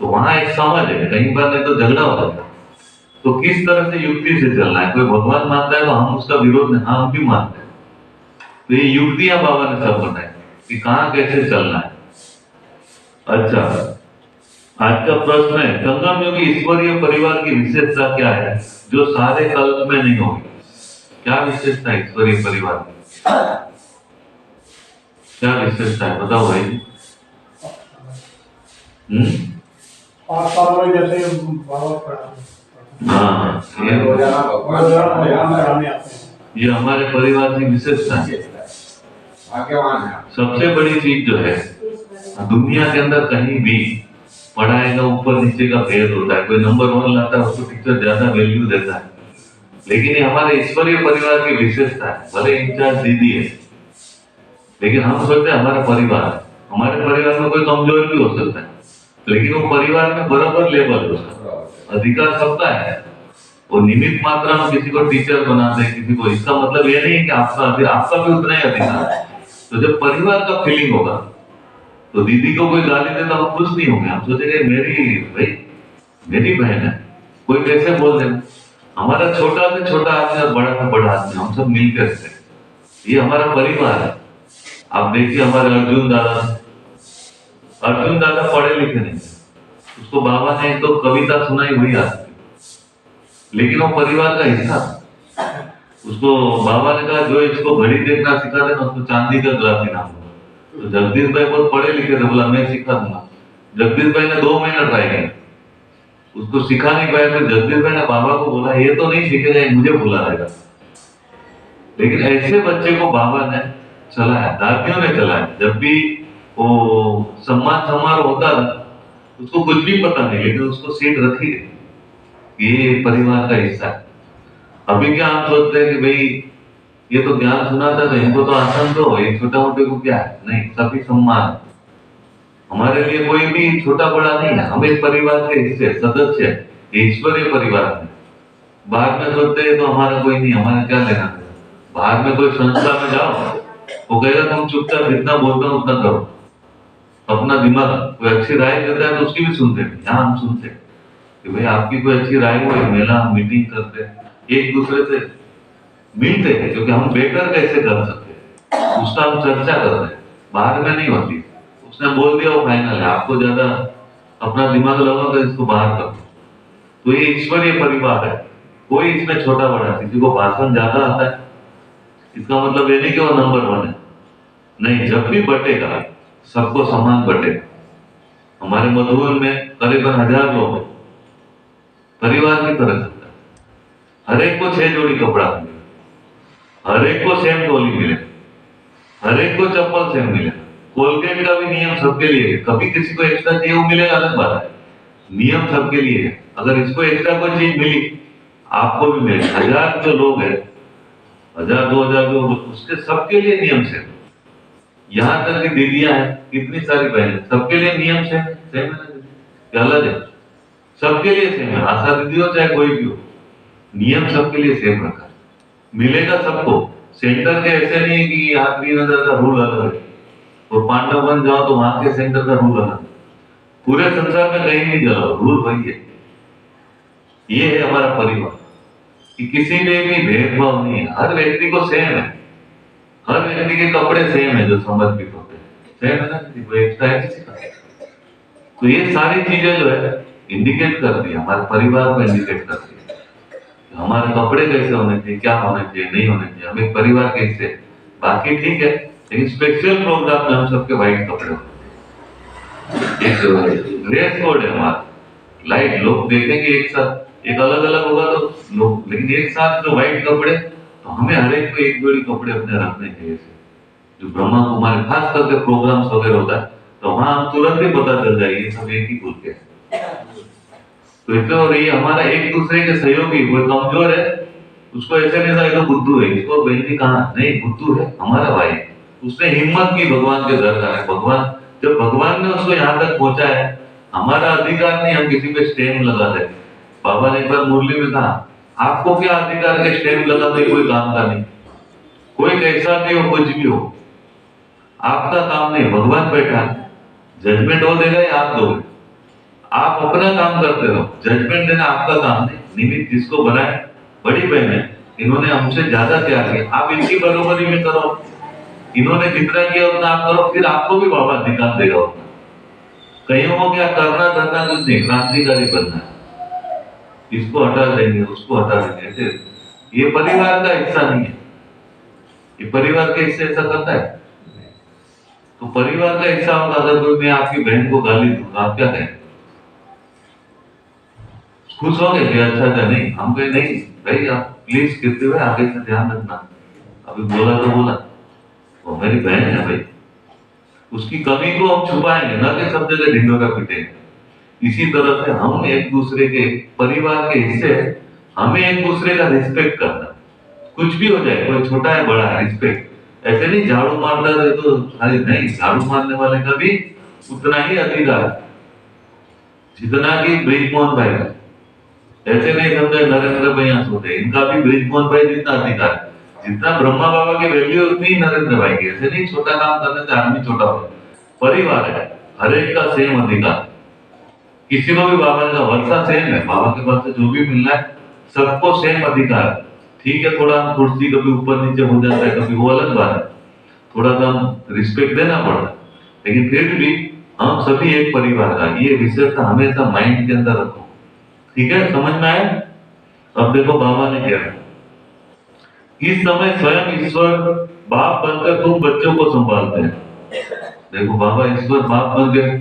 तो वहां एक समझ है, कहीं पर नहीं तो झगड़ा हो जाता। तो किस तरह से युक्ति से चलना है, कोई भगवान मानता है तो हम उसका विरोध नहीं, हम भी मानते हैं। तो ये युक्तियां बाबा ने सब बताई कि कहाँ कैसे चलना है। अच्छा, आज का प्रश्न है, संगम युगी ईश्वरीय परिवार की विशेषता क्या है जो सारे कल्प में नहीं होगी? क्या विशेषता है ईश्वरीय परिवार की? क्या विशेषता है बताओ भाई। पाँच साल में जैसे बाबा पढ़ा, हाँ, रोजाना भगवान पढ़ाने आते हैं। ये हमारे परिवार की विशेषता है। भाग्यवान है। सबसे बड़ी चीज जो है, दुनिया के अंदर कहीं भी पढ़ाई का ऊपर नीचे का भेद होता है। कोई नंबर 1 लाता है उसको टीचर ज्यादा वैल्यू देता है, लेकिन ये हमारे ईश्वरीय परिवार की विशेषता है। भले इंचार्ज दीदी है, लेकिन हम सोचते हैं हमारा परिवार है। हमारे परिवार में कोई कमजोर भी हो सकता है, लेकिन वो परिवार में बराबर लेवल होता है, अधिकार सबका है। वो निमित मात्रा में किसी को टीचर बनाते हैं, किसी को, इसका मतलब ये नहीं है कि आपका भी उतना ही अधिकार है। तो जब परिवार का फीलिंग होगा तो दीदी को कोई गाली दे तो हम खुश नहीं होंगे, हम सोचेंगे मेरी भाई मेरी बहन है, कोई कैसे बोल देना। हमारा छोटा से छोटा आदमी और बड़ा से बड़ा आदमी हम सब मिलकर रहते हैं, ये हमारा परिवार है। आप देखिए हमारे अर्जुन दादा पढ़े लिखे नहीं, उसको बाबा ने तो कविता सुनाई हुई आती, लेकिन वो परिवार का हिस्सा। उसको बाबा ने कहा जो इसको घड़ी देखना सिखा देना उसको चांदी का गिलास इनाम दूंगा। तो जगदीश भाई बहुत पढ़े लिखे थे, बोला मैं सिखा दूंगा। जगदीश भाई ने 2 महीना ट्राई किया, उसको सिखा नहीं पाया। तो जगदीश भाई ने बाबा को बोला ये तो नहीं सीखेगा, मुझे बुला देगा। लेकिन ऐसे बच्चे को बाबा ने चलाया, दादियों ने चलाया। जब भी वो सम्मान समारोह होता था, उसको कुछ भी पता नहीं, लेकिन उसको सीट रखी गई, ये परिवार का हिस्सा है। अभी क्या हम सोचते हैं कि भाई ये तो ज्ञान सुनाता था, इनको तो आसान दो, ये छोटा मोटे को क्या है। नहीं, सभी सम्मान। हमारे लिए कोई भी छोटा बड़ा नहीं है, हम एक परिवार के हिस्से सदस्य है, ईश्वरीय परिवार में। बाहर में सोचते हैं तो हमारा कोई नहीं, हमारा क्या लेना है। बाहर में कोई संस्था में जाओ, वो कहेगा तुम चुपचाप जितना बोलते हो उतना करो, अपना दिमाग। कोई अच्छी राय देता है तो उसकी भी सुनते हैं। यहाँ हम सुनते हैं कि भाई आपकी कोई अच्छी राय हो, मेला मीटिंग करते हैं, एक दूसरे से मिलते हैं, क्योंकि हम बेटर कैसे कर सकते हैं उसका हम चर्चा करते हैं। बाहर में नहीं होती, उसने बोल दिया वो फाइनल है, आपको ज्यादा अपना दिमाग लगाओ तो इसको बाहर करो। तो ये ईश्वरीय परिवार है, कोई इसमें छोटा बड़ा, किसी को भाषण ज्यादा आता है इसका मतलब ये नहीं कि वो नंबर 1 है। नहीं, जब भी बटेगा सबको समान बटेगा। हमारे मधुबन में करीबन 1000 लोग हैं, परिवार की तरह चलता है। हर एक को 6 जोड़ी कपड़ा मिले, हर एक को सेम टोली मिले, हर एक को चप्पल सेम मिले। कोलगेट का भी नियम सबके लिए है, कभी किसी को एक्स्ट्रा चाहिए वो मिलेगा अलग बात है, नियम सबके लिए है। अगर इसको एक्स्ट्रा कोई चीज मिली आपको भी मिले। 1000 जो लोग हैं, 1000 2000 लोग, उसके सबके लिए नियम से। यहाँ तक कि दीदियां हैं, कितनी सारी बहनें, सबके लिए नियम से सेम है ना दीदी? क्या अलग है? सबके लिए सेम है। आशा दीदी हो चाहे कोई भी हो, नियम सबके लिए सेम रखा है, मिलेगा सबको। सेंटर के ऐसे नहीं है कि यहाँ 3000 का रूल अलग है और पांडव बन जाओ तो वहां के सेंटर का रूल अलग है। पूरे संसार में कहीं नहीं चलो, रूल वही है। ये है हमारा परिवार कि किसी में भी भेदभाव नहीं है, हर व्यक्ति को सेम है, हर व्यक्ति के कपड़े सेम है जो समर्पित होते हैं, सेम है ना, कोई एक्स्ट्रा है किसी का। तो ये सारी चीजें जो है इंडिकेट करती है, हमारे परिवार को इंडिकेट करती है। हमारे कपड़े कैसे होने चाहिए, क्या होने चाहिए, नहीं होने चाहिए, हम एक परिवार के हिस्से। बाकी ठीक है, लेकिन स्पेशल प्रोग्राम में हम सबके व्हाइट कपड़े होते हैं, एक ड्रेस कोड है हमारा। लाइट लोग देखेंगे एक साथ, एक अलग अलग होगा तो लोग, लेकिन एक साथ जो व्हाइट कपड़े, तो हमें हर एक को एक जोड़ी कपड़े अपने रखने चाहिए। जो ब्रह्मा कुमारी खास करके प्रोग्राम्स वगैरह होता है तो वहां हम तुरंत ही पता चल जाए ये सब एक ही कुल के हैं। तो इसलिए, और ये हमारा एक दूसरे के सहयोगी, कोई कमजोर है उसको ऐसे नहीं था तो बुद्धू है, इसको बहनी कहा नहीं, बुद्धू है हमारा भाई, उसने हिम्मत की भगवान के दर का है। भगवान, जब भगवान ने उसको यहाँ तक पहुंचा है, हमारा अधिकार नहीं हम किसी पे स्टैम्प लगा दे। बाबा ने एक बार मुरली में कहा, आपको क्या अधिकार है स्टैम्प लगाने, कोई काम का नहीं, कोई कैसा भी हो, कुछ भी हो, आपका काम नहीं, भगवान बैठा है, जजमेंट वो देगा या आप दोगे। आप अपना काम करते रहो, जजमेंट देना आपका काम नहीं। निमित्त जिसको बनाए, बड़ी बहन है, इन्होंने हमसे ज्यादा क्या किया, आप इनकी बरोबरी में करो, इन्होंने जितना किया उतना आप करो, फिर आपको भी बाबा अधिकार देगा उतना। कईयों को क्या करना धरना कुछ नहीं, क्रांतिकारी बनना है, इसको हटा देंगे उसको हटा देंगे, ऐसे ये परिवार का हिस्सा नहीं है। ये परिवार के हिस्से ऐसा करता है? तो परिवार का हिस्सा होगा, अगर कोई मैं आपकी बहन को गाली दूं तो आप क्या कहें? खुश हो गए कि अच्छा था? नहीं, हम कहे नहीं भाई, आप प्लीज कहते हुए आगे से ध्यान रखना, अभी बोला तो बोला, वो मेरी बहन है भाई, उसकी कमी को हम छुपाएंगे ना कि सब जगह ढिंडोरा पीटेंगे। इसी तरह से हम एक दूसरे के परिवार के हिस्से, हमें एक दूसरे का रिस्पेक्ट करना, कुछ भी हो जाए, कोई छोटा है बड़ा है, रिस्पेक्ट। ऐसे नहीं झाड़ू मारता रहे तो सारी, नहीं, झाड़ू मारने वाले का भी उतना ही अधिकार है जितना कि ब्रिजमोहन भाई का। ऐसे नहीं समझे नरेंद्र भाई यहाँ सोते, इनका भी ब्रिजमोहन भाई जितना अधिकार है, जितना ब्रह्मा बाबा की वैल्यू उतनी ही नरेंद्र भाई की। ऐसे नहीं छोटा काम करने से आदमी छोटा हो, परिवार है, हर एक का सेम अधिकार, किसी को भी बाबा का वर्षा सेम है, बाबा के पास से जो भी मिलना है सबको सेम अधिकार है। ठीक है, थोड़ा हम कुर्सी कभी ऊपर नीचे हो जाता है, कभी वो अलग बात है, थोड़ा सा हम रिस्पेक्ट देना पड़ता है, लेकिन फिर भी हम सभी एक परिवार का, ये विशेषता हमेशा माइंड के अंदर रखो। ठीक है, समझ में आया? अब देखो बाबा ने क्या, इस समय स्वयं ईश्वर बाप बनकर तुम बच्चों को संभालते हैं। देखो बाबा ईश्वर बाप बन गए।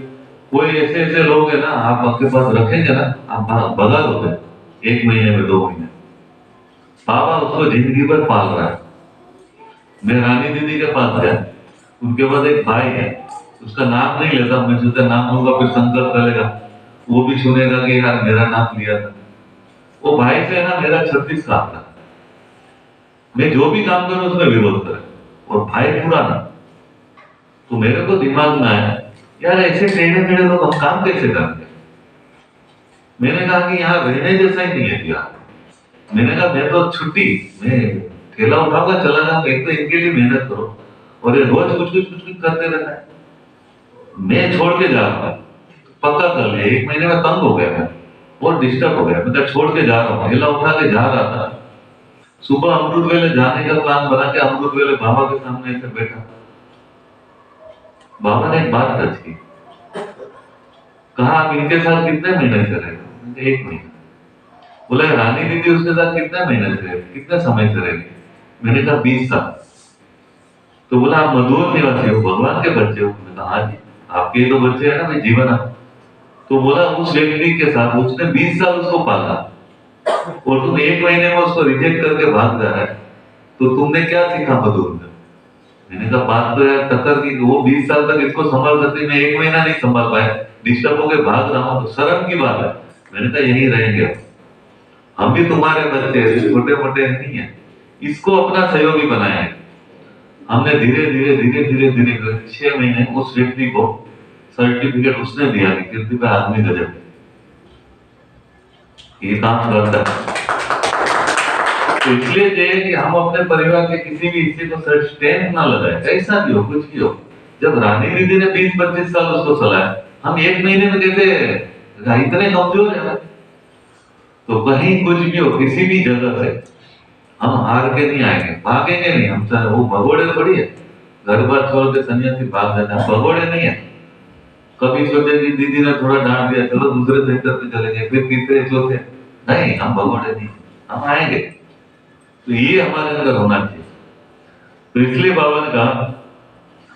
कोई ऐसे ऐसे लोग है ना, आप आपके पास रखेंगे ना, आप भगा दोगे 1 महीने में 2 महीने। बाबा उसको जिंदगी भर पाल रहा है। मैं रानी दीदी के पास गया, उनके पास एक भाई है, उसका नाम नहीं लेता, मैं सोचा नाम लूंगा फिर संकल्प करेगा, वो भी सुनेगा कि यार मेरा नाम लिया था। वो भाई से ना मेरा 36 साल था, मैं जो भी काम करूं उसमें विरोध करे, और भाई पुराना। तो मेरे को दिमाग में आया, यार ऐसे टेढ़े मेढ़े लोग हम काम कैसे करेंगे। मैंने कहा कि यहाँ रहने जैसा ही नहीं है क्या। मैंने कहा मैं तो छुट्टी, मैं ठेला उठाऊंगा चला जाऊंगा, एक तो इनके लिए मेहनत करो, और ये रोज कुछ कुछ करते रहना है। मैं छोड़ के जा रहा हूँ, पक्का कर लिया, 1 महीने में तंग हो गया मैं, और डिस्टर्ब हो गया, मैं छोड़ के जा रहा हूँ। ठेला उठा के जा रहा था, सुबह अमृत वेले जाने का प्लान बना के अमृत वेले बाबा के सामने ऐसे बैठा। बाबा ने एक बात टच की, कहा आप इनके साथ कितने महीने से रहे? 1 महीना। बोला रानी दीदी उसके साथ कितने महीने से रहे, कितने समय से रहे? मैंने कहा 20 साल। तो बोला आप मधुर निवासी हो, भगवान के बच्चे हो? मैंने कहा हाँ जी, आपके ही तो बच्चे हैं ना भाई, जीवन है। तो बोला उस व्यक्ति के साथ उसने 20 साल उसको पाला, और तुम 1 महीने में उसको रिजेक्ट करके भाग रहा है, तो तुमने क्या सीखा मधुर में? मैंने कहा बात तो यार टक्कर की, वो 20 साल तक इसको संभाल सकते, मैं 1 महीना नहीं संभाल पाया, डिस्टर्ब होकर भाग रहा हूँ, तो शर्म की बात है। मैंने कहा यही रहेंगे, हम भी तुम्हारे बच्चे, छोटे मोटे नहीं है, इसको अपना सहयोगी बनाया है। हमने धीरे धीरे धीरे धीरे धीरे 6 महीने उस व्यक्ति को सर्टिफिकेट उसने दिया कि कीर्ति पे आदमी गजब, ये काम करता है। तो इसलिए चाहिए कि हम अपने परिवार के किसी भी हिस्से को स्ट्रेंथ ना लगाए, ऐसा भी हो कुछ भी हो। जब रानी दीदी ने 20-25 साल उसको चलाया, हम 1 महीने में कहते इतने कमजोर है। तो कहीं कुछ भी हो, किसी भी जगह से हम हार के नहीं आएंगे, भागेंगे नहीं हम। चाहे वो भगोड़े थोड़ी है, घर बार छोड़ के सन्यासी भाग जाता है, भगोड़े नहीं है। कभी सोचे कि दीदी ने थोड़ा डांट दिया, चलो दूसरे सेक्टर पे चले गए, फिर तीसरे चौथे, नहीं, हम भगोड़े नहीं, हम आएंगे। तो ये हमारे अंदर होना चाहिए। तो इसलिए बाबा ने कहा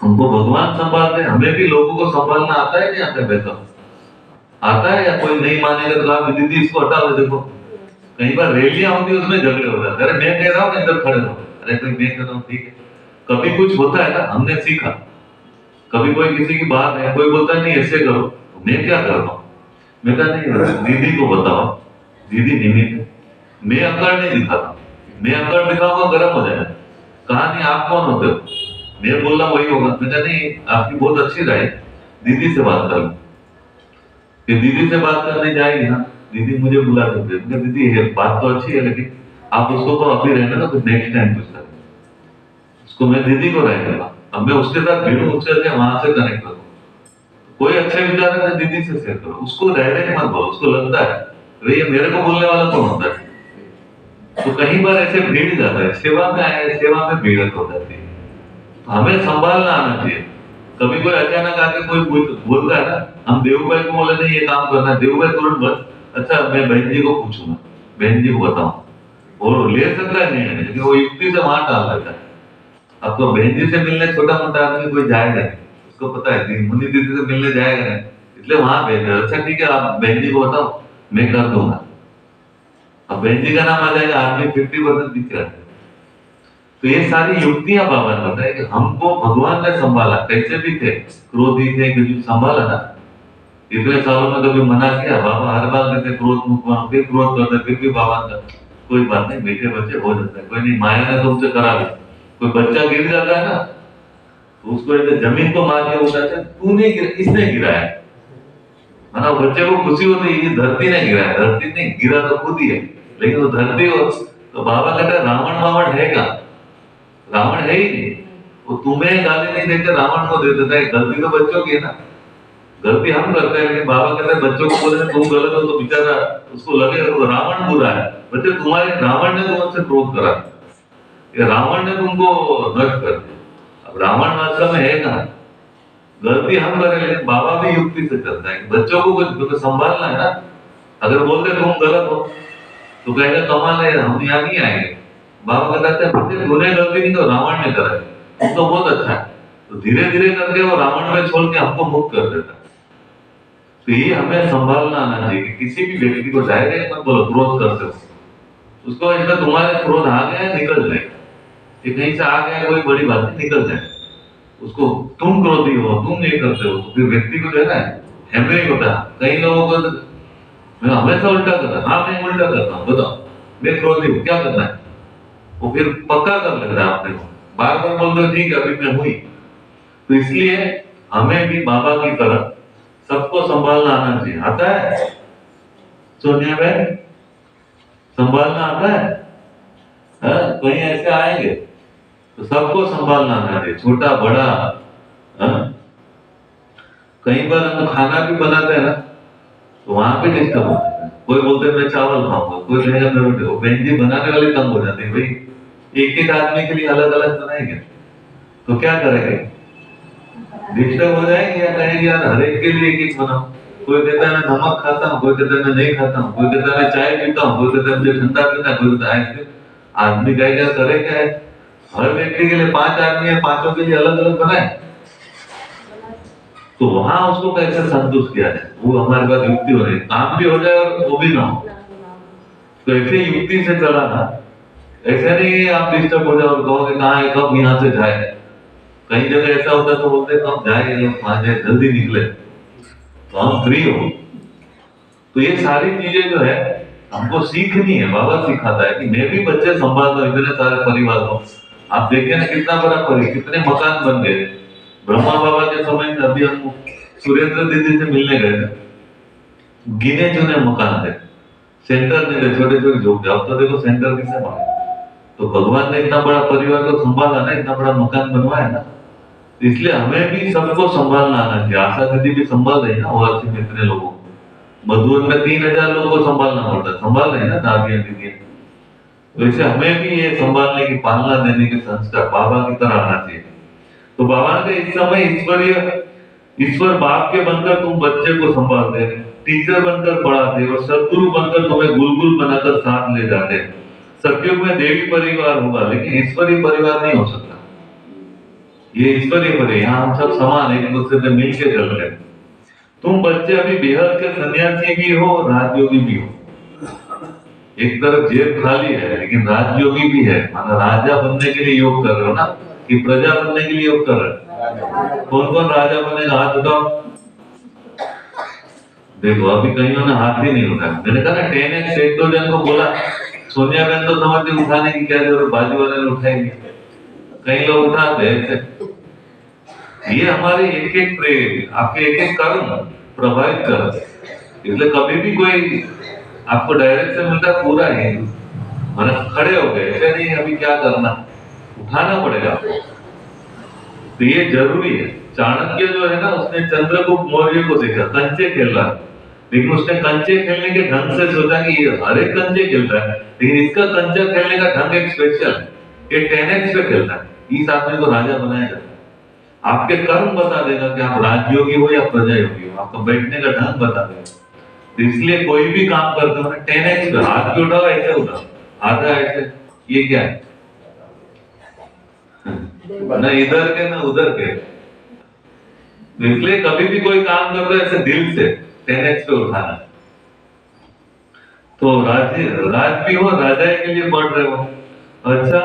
हमको भगवान संभालते, हमें भी लोगों को संभालना आता है, नहीं आता है? वैसा आता है, या कोई नहीं मानेगा तो आप दीदी इसको हटा दो। देखो कई बार रैलियां होती है, उसमें झगड़े हो जाते हैं, अरे मैं कह रहा हूँ इधर खड़े रहो, अरे कोई मैं कह रहा हूँ, ठीक है। कभी कुछ होता है ना, हमने सीखा, कभी कोई किसी की बात है, कोई बोलता है नहीं ऐसे करो, मैं क्या कर रहा हूँ, मैं कहा नहीं दीदी को बताओ, दीदी निमित्त है, मैं अकड़ नहीं दिखाता, मैं अकड़ दिखाऊंगा गर्म हो जाएगा। कहा नहीं आप कौन होते हो, मैं बोल रहा वही होगा। मैं कहा नहीं आपकी बहुत अच्छी राय, दीदी से बात कर लो। फिर दीदी से बात करने जाएगी ना, दीदी मुझे बुला देते, दीदी है बात तो अच्छी है, लेकिन आप उसको तो अभी रहना ना, तो नेक्स्ट टाइम कुछ करें। उसको मैं दीदी को रह दूंगा, अब मैं उसके साथ भिड़ूं, उससे वहां से कनेक्ट करूं। कोई अच्छे विचार है दीदी से शेयर करो, उसको डायरेक्ट मत बोलो। उसको लगता है भैया मेरे को बोलने वाला कौन होता है, तो कई बार ऐसे भीड़ जाता है। सेवा में आए, सेवा में भीड़ हो जाती है, हमें संभालना आना चाहिए। कभी कोई अचानक आके कोई बोलता है ना, हम देवू भाई को बोले नहीं ये काम करना है, देवू भाई तुरंत बस अच्छा मैं बहन जी को पूछूंगा, बहन जी को बताऊं, और ले सकता है निर्णय, लेकिन वो युक्ति से वहां डाल देता है। अब तो बहन जी से मिलने छोटा मोटा आदमी कोई जाएगा नहीं, उसको पता है मुनि दीदी से मिलने जाएगा नहीं, इसलिए वहां भेज रहे, अच्छा ठीक है आप बहन जी को बताओ मैं कर दूंगा। अब बहन जी का नाम आ जाएगा, आदमी 50% पीछे रहता है। तो ये सारी युक्तियां बाबा ने बताया कि हमको भगवान ने संभाला, कैसे भी थे क्रोधी थे कि संभाला ना, इतने सालों में कभी मना किया, बाबा हर बार कहते क्रोध मुक्त बनो, फिर क्रोध करते, फिर भी बाबा का कोई बात नहीं, मीठे बच्चे हो जाता है, कोई नहीं, माया ने तुमसे करा लिया। कोई बच्चा गिर जाता है ना तो उसको ऐसे जमीन को मार के उठाते, तूने गिरा, इसने गिराया है ना, बच्चे को खुशी होती है ये धरती ने गिराया, धरती नहीं गिरा तो खुद ही है, लेकिन वो धरती हो। तो बाबा कहता है रावण वावण है क्या, रावण है ही नहीं, वो तुम्हें गाली नहीं देते रावण को दे देता है, गलती तो बच्चों की है ना, गलती हम करते हैं, लेकिन बाबा कहते हैं बच्चों को बोले तुम गलत हो तो बेचारा उसको लगेगा तो रावण बुरा है, बच्चे तुम्हारे रावण ने तुमसे क्रोध करा, ये रावण ने तुमको नष्ट कर दिया। अब रावण वास्तव में है कहाँ, गलती हम करें, लेकिन बाबा भी युक्ति से चलता है, बच्चों को कुछ संभालना है ना, अगर बोलते तुम गलत हो तो कहेगा कमाल है हम यहाँ नहीं आएंगे, बाबा कहते हैं बच्चे तूने गलती नहीं तो रावण ने करा है, तो बहुत अच्छा है, तो धीरे धीरे करके वो रावण में छोड़ के हमको मुक्त कर देता है। तो ये हमें संभालना आना चाहिए कि किसी भी व्यक्ति को जाएगा मत बोलो क्रोध करते हो, उसको ऐसा तुम्हारे क्रोध आ गया निकल जाएगा, कि कहीं से आ गया कोई बड़ी बात नहीं निकल जाए, उसको तुम क्रोधी हो तुम नहीं करते हो, तो फिर व्यक्ति को जो है ना हैमरिंग होता है, कई लोगों को मैं हमेशा उल्टा करता, हाँ मैं उल्टा करता हूँ बताओ मैं क्रोधी हूँ क्या करना है, वो फिर पक्का कर लेता है अपने को, बार बार बोल दो ठीक है अभी मैं हुई। तो इसलिए हमें भी बाबा की तरह सबको संभालना आना चाहिए, आता है सोनिया बहन संभालना आता है, कहीं ऐसे आएंगे तो सबको संभालना आना चाहिए, छोटा बड़ा। कई बार हम खाना भी बनाते हैं ना तो वहां पे डिस्टर्ब होता है, कोई बोलते हैं मैं चावल खाऊंगा, कोई कहेगा मैं रोटी, बहन जी बनाने वाले तंग हो जाते हैं, भाई एक एक आदमी के लिए अलग अलग बनाएंगे तो क्या करेंगे, डिस्टर्ब हो जाएंगे, या कहेंगे यार हर एक के लिए एक एक बनाओ, कोई कहता है मैं नमक खाता हूँ, कोई कहता है मैं नहीं खाता हूँ, कोई कहता है मैं चाय पीता हूँ, कोई कहता है मुझे ठंडा पीता है, कोई कहता है आइसक्रीम, आदमी कहेगा करे क्या है, हर व्यक्ति के लिए 5 आदमी है, पांचों के लिए अलग अलग बनाए, तो वहां उसको कैसे संतुष्ट किया जाए, वो हमारे पास युक्ति हो रही, काम भी हो जाए और वो भी ना हो, तो ऐसे युक्ति से चलाना, ऐसा नहीं आप डिस्टर्ब हो जाओ और कहोगे कहाँ है कब यहाँ से जाए, कई जगह ऐसा होता है तो बोलते कब जाए वहां जाए जल्दी निकले तो हम फ्री हो। तो ये सारी चीजें जो है हमको सीखनी है, बाबा सिखाता है कि मैं भी बच्चे संभाल रहा हूं, इतने सारे परिवार को आप देखे ना कितना बड़ा परिवार, कितने मकान बन गए, ब्रह्मा बाबा के समय में अभी हम सुरेंद्र दीदी से मिलने गए थे, गिने चुने मकान थे, सेंटर नहीं थे, छोटे छोटे झोपड़े, अब तो देखो सेंटर किसने बना, तो भगवान ने इतना बड़ा परिवार को संभाला ना, इतना बड़ा मकान बनवाया ना, इसलिए हमें भी सबको संभालना आना चाहिए। आशा दीदी भी संभाल रही है ना ओवरसी में इतने लोगों को, मधुबन में 3000 लोगों को संभालना पड़ता है, संभाल रहे हैं ना दादियां दीदी, तो इसे हमें भी ये संभालने की पालना देने के संस्कार बाबा की तरह आना चाहिए। तो बाबा ने इस समय ईश्वर बाप के बनकर तुम बच्चे को संभालते, टीचर बनकर पढ़ाते और सदगुरु बनकर तुम्हें गुलगुल बनाकर साथ ले जाते। सतयुग में देवी परिवार होगा लेकिन ईश्वरीय परिवार नहीं हो सकता, ये ईश्वरीय परिवार, यहाँ हम सब समान एक दूसरे से मिलकर चल रहे। तुम बच्चे अभी बेहद के सन्यासी भी हो राजयोगी भी हो, एक तरफ जेब खाली है लेकिन राजयोगी भी है, माना राजा बनने के लिए योग कर रहे हो ना कि प्रजा बनने के लिए योग कर रहे हो, कौन कौन राजा बनेगा हाथ उठाओ, देखो अभी कईयों ने हाथ ही नहीं उठाया, मैंने कहा ना 10x एक दो जन को बोला, सोनिया बहन तो समझते उठाने की क्या जरूरत, बाजू वाले ने उठाएंगे, कई लोग उठाते हैं, ये हमारे एक एक प्रेम आपके एक एक कर्म प्रभावित कर, इसलिए कभी भी कोई आपको डायरेक्ट से मिलता पूरा ही मतलब खड़े हो गए ऐसे नहीं अभी क्या करना, उठाना पड़ेगा, तो ये जरूरी है। चाणक्य जो है ना उसने चंद्रगुप्त मौर्य को देखा कंचे खेल रहा है, लेकिन उसने कंचे खेलने के ढंग से सोचा कि ये हर एक कंचे खेलता है लेकिन इसका कंचा खेलने का ढंग एक स्पेशल है, ये 10x पे खेलता है, इस आदमी को राजा बनाया जाता है। आपके कर्म बता देगा कि आप राजयोगी हो या प्रजा योगी हो, आपका बैठने का ढंग बता देगा। तो इसलिए कोई भी काम करते हो ना 10x पे हाथ भी उठाओ, ऐसे उठाओ, आधा ऐसे, ये क्या है? ना इधर के ना उधर के। तो इसलिए कभी भी कोई काम करते हो ऐसे दिल से 10x पे उठाना। तो राज भी हो, राजा के लिए पढ़ रहे हो। अच्छा,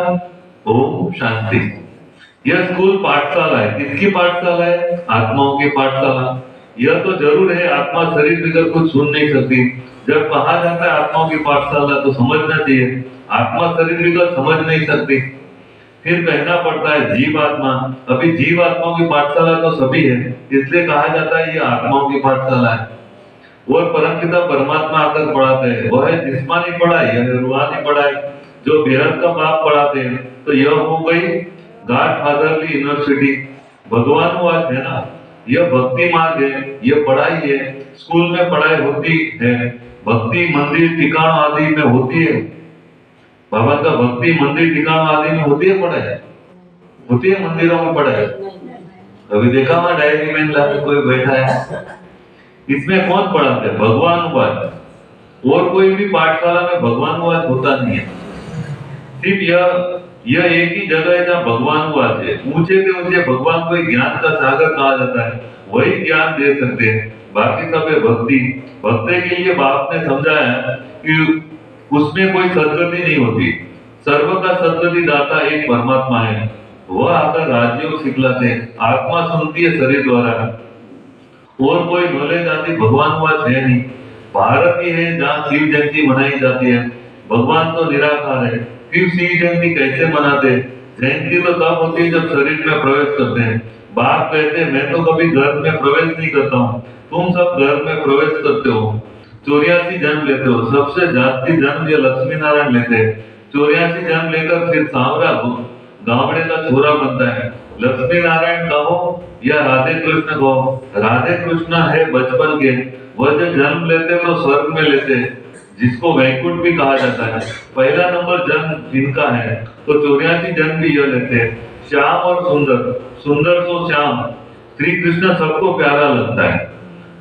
ओम शांति। यह स्कूल पाठशाला है, किसकी पाठशाला है? आत्माओं की पाठशाला। यह तो जरूर है, आत्मा शरीर बिगड़ कुछ सुन नहीं सकती। जब कहा जाता है आत्माओं की पाठशाला तो समझना चाहिए आत्मा शरीर बिगड़ समझ नहीं सकती। फिर कहना पड़ता है जीव आत्मा। अभी जीव आत्माओं की पाठशाला तो सभी है, इसलिए कहा जाता है ये आत्माओं की पाठशाला है। और परमपिता परमात्मा आकर पढ़ाते हैं, वह है जिस्मानी पढ़ाई या रूहानी पढ़ाई जो बेहद का बाप पढ़ाते हैं। तो यह हो गई गॉड फादरली यूनिवर्सिटी। भगवान वाच है ना, यह भक्ति मार्ग है, यह पढ़ाई है। स्कूल में पढ़ाई होती है, भक्ति मंदिर ठिकाना आदि में होती है। बाबा का भक्ति मंदिर ठिकाना आदि में होती है पढ़ाई, होती है मंदिरों में पढ़ाई। कभी देखा वहां डायरी में लाके कोई बैठा है? इसमें कौन पढ़ाते हैं? भगवान वाच। और कोई भी पाठशाला में भगवान वाच होता नहीं है। सिर्फ यह एक ही जगह है जहाँ भगवान वाच है। ऊंचे से ऊंचे भगवान को ज्ञान का सागर कहा जाता है, वही ज्ञान दे सकते हैं, बाकी सब है भक्ति। भक्ति के लिए बाप ने समझाया कि उसमें कोई सदगति नहीं होती। सर्व का सदगति दाता एक परमात्मा है, वह आकर राजयोग सिखलाते हैं। आत्मा सुनती है शरीर द्वारा, और कोई नॉलेज आती भगवान वाच है नहीं। भारत ही है जहाँ शिव जयंती मनाई जाती है। भगवान तो निराकार है, फिर शिव जयंती कैसे मनाते? जयंती तो तब होती है जब शरीर में प्रवेश करते हैं। बाप कहते हैं मैं तो कभी घर में प्रवेश नहीं करता हूँ, तुम सब घर में प्रवेश करते हो। 84 जन्म लेते हो, सबसे जास्ती जन्म ये लक्ष्मी नारायण लेते हैं। 84 जन्म लेकर फिर सांवरा गावड़े का छोरा बनता है। लक्ष्मी नारायण कहो या राधे कृष्ण कहो, राधे कृष्ण है बचपन के, वह जो जन्म लेते तो स्वर्ग में लेते, जिसको वैकुंठ भी कहा जाता है। पहला नंबर जन्म जिनका है, तो 84 जन्म भी यह लेते हैं। श्याम और सुंदर, सुंदर तो श्याम, श्री कृष्ण सबको प्यारा लगता है।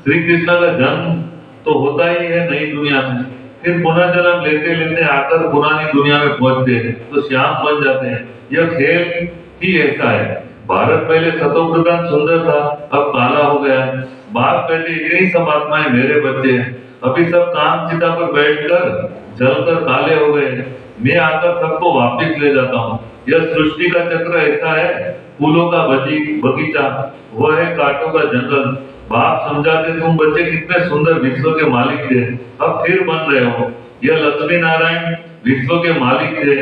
श्री कृष्ण का जन्म तो होता ही है नई दुनिया में, फिर पुनः जन्म लेते लेते आकर पुरानी दुनिया में पहुंचते हैं तो श्याम बन जाते हैं। यह खेल ही ऐसा है। भारत पहले सतोप्रधान सुंदर था, अब काला हो गया है। बाप कहते यही सब आत्माएं मेरे बच्चे हैं, अभी सब काम चिता पर बैठकर जलकर काले हो गए। मैं आकर सबको वापिस ले जाता हूँ। यह सृष्टि का चक्र ऐसा है, फूलों का बगीचा, वह है कांटों का जंगल। बाप समझाते तुम बच्चे कितने सुंदर विश्व के मालिक थे, अब फिर बन रहे हो। यह लक्ष्मी नारायण विश्व के मालिक थे,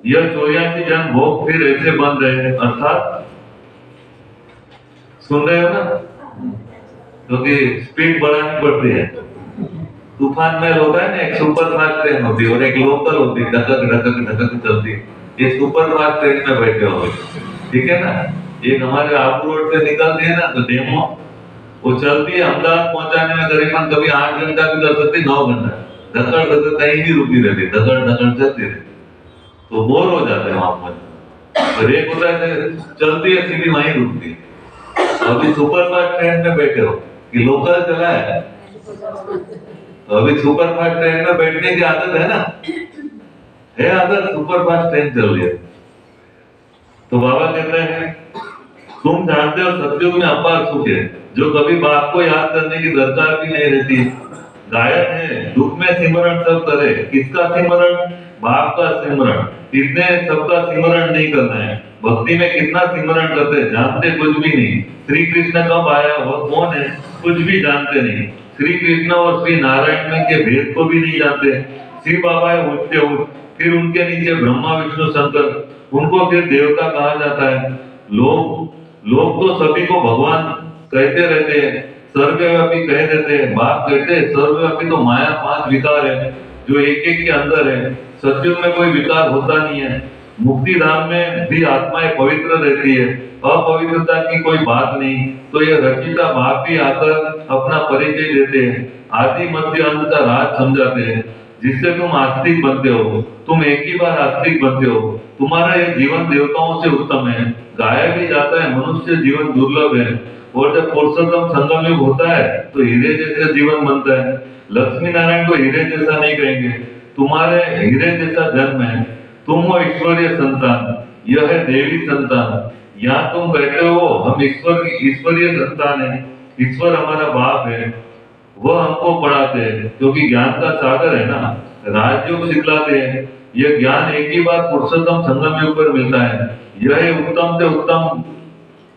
यह 84 जन्म भोग फिर ऐसे बन रहे हैं। अर्थात सुन रहे हो ना, क्योंकि स्पीड बढ़ानी पड़ती है। तूफान में होता है ना, एक सुपर फास्ट ट्रेन होती है और एक लोकल होती है, धकक धकक धकक चलती है। ये सुपर फास्ट ट्रेन में बैठे हो, ठीक है ना। एक हमारे आबू रोड से निकलती है ना, तो डेमो वो चलती है, अहमदाबाद पहुंचाने में करीबन कभी 8 घंटा भी चल सकती, 9 घंटा, धकड़ धकड़ कहीं भी रुकी रहती, धकड़ धकड़ चलती रहती, तो बोर हो जाते हैं वहां पर। और एक होता है चलती है सीधी वहीं रुकती है। अभी सुपर फास्ट ट्रेन में बैठे हो कि लोकल चला है, तो अभी सुपर फास्ट ट्रेन में बैठने की आदत है ना, है आदत, सुपर फास्ट ट्रेन चल रही है। तो बाबा कहते हैं तुम जानते हो सतयुग में अपार सुख है, जो कभी बाप को याद करने की दरकार भी नहीं रहती। गायक है दुख में सिमरण सब करे, किसका सिमरण? बाप का सिमरण। इतने सबका सिमरण नहीं करना है। भक्ति में कितना सिमरण करते हैं, जानते कुछ भी नहीं। श्री कृष्ण कब आया, वह कौन है, कुछ भी जानते नहीं। श्री कृष्ण और श्री नारायण में के भेद को भी नहीं जानते। श्री बाबा है उठते उठ, फिर उनके नीचे ब्रह्मा विष्णु शंकर, उनको फिर देवता कहा जाता है। लोग तो सभी को भगवान कहते रहते हैं, सर्वव्यापी कह देते हैं। बाप कहते हैं सर्वव्यापी तो माया 5 विकार है जो एक एक के अंदर है। सत्युग में कोई विकार होता नहीं है। मुक्ति धाम में भी आत्माएं पवित्र रहती है, अपवित्रता की कोई बात नहीं। तो यह रचिता बाप भी आकर अपना परिचय देते हैं, आदि मध्य अंत का राज समझाते हैं। जिससे तुम आस्तिक बनते हो। तुम एक ही बार आस्तिक बनते हो। तुम्हारा ये जीवन देवताओं से उत्तम है। गाया भी जाता है मनुष्य जीवन दुर्लभ है, और जब पुरुषोत्तम संगम युग होता है तो हीरे जैसा जीवन बनता है। लक्ष्मी नारायण को हीरे जैसा नहीं कहेंगे, तुम्हारे हीरे जैसा जन्म है। तुम हो ईश्वरीय संतान, यह है देवी संतान। यहाँ तुम कहते हो हम ईश्वरीय संतान है, ईश्वर हमारा बाप है, वह हमको पढ़ाते हैं क्योंकि ज्ञान का सागर है ना, राजयोग सिखलाते हैं। यह ज्ञान एक ही बार पुरुषोत्तम संगम युग पर मिलता है। यह है उत्तम से उत्तम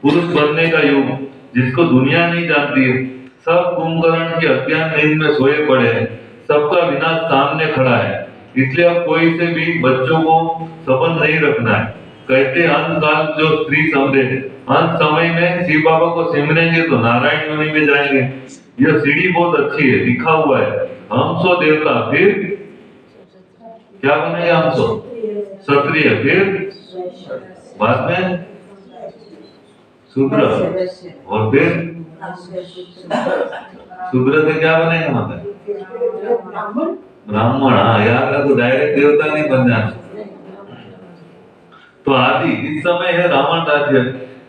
पुरुष बनने का युग, जिसको दुनिया नहीं जानती है। सब कुंभकर्ण के अज्ञान नींद में सोए पड़े हैं, सबका विनाश सामने खड़ा है। इसलिए अब कोई से भी बच्चों को संबंध नहीं रखना है। कहते अंत काल जो स्त्री समझे, अंत समय में शिव बाबा को सिमरेंगे तो नारायण योनि में जाएंगे। यह सीढ़ी बहुत अच्छी है, लिखा हुआ है हमसो देवता, फिर क्या बनेगा? हमसो क्षत्रिय, फिर बाद में शूद्र, और फिर शूद्र से क्या बनेगा? मतलब ब्राह्मण। हाँ याद रखो, डायरेक्ट देवता नहीं बन जाना। तो आदि इस समय है रावण राज्य,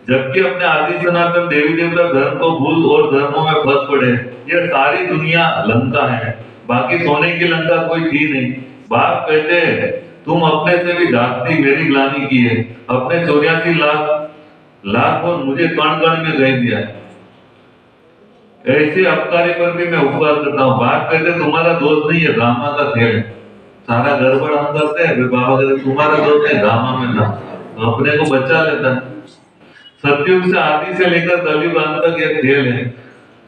जबकि अपने आदि सनातन देवी देवता धर्म को भूल और धर्मों में फंस पड़े। यह सारी दुनिया लंका है, बाकी सोने की लंका कोई थी नहीं। बाप कहते हैं तुम अपने से भी जाति मेरी ग्लानि की है, अपने 84 लाख और मुझे कण कण में कह दिया। ऐसे अपकारी पर भी मैं उपकार करता हूँ। बाप कहते तुम्हारा दोष नहीं है, ड्रामा का खेल है। सारा गड़बड़ हम करते हैं, फिर बाबा कहते तुम्हारा दोष है, ड्रामा में था, तो अपने को बचा लेता है। सतयुग से आदि से लेकर कलयुग अंत तक यह खेल है,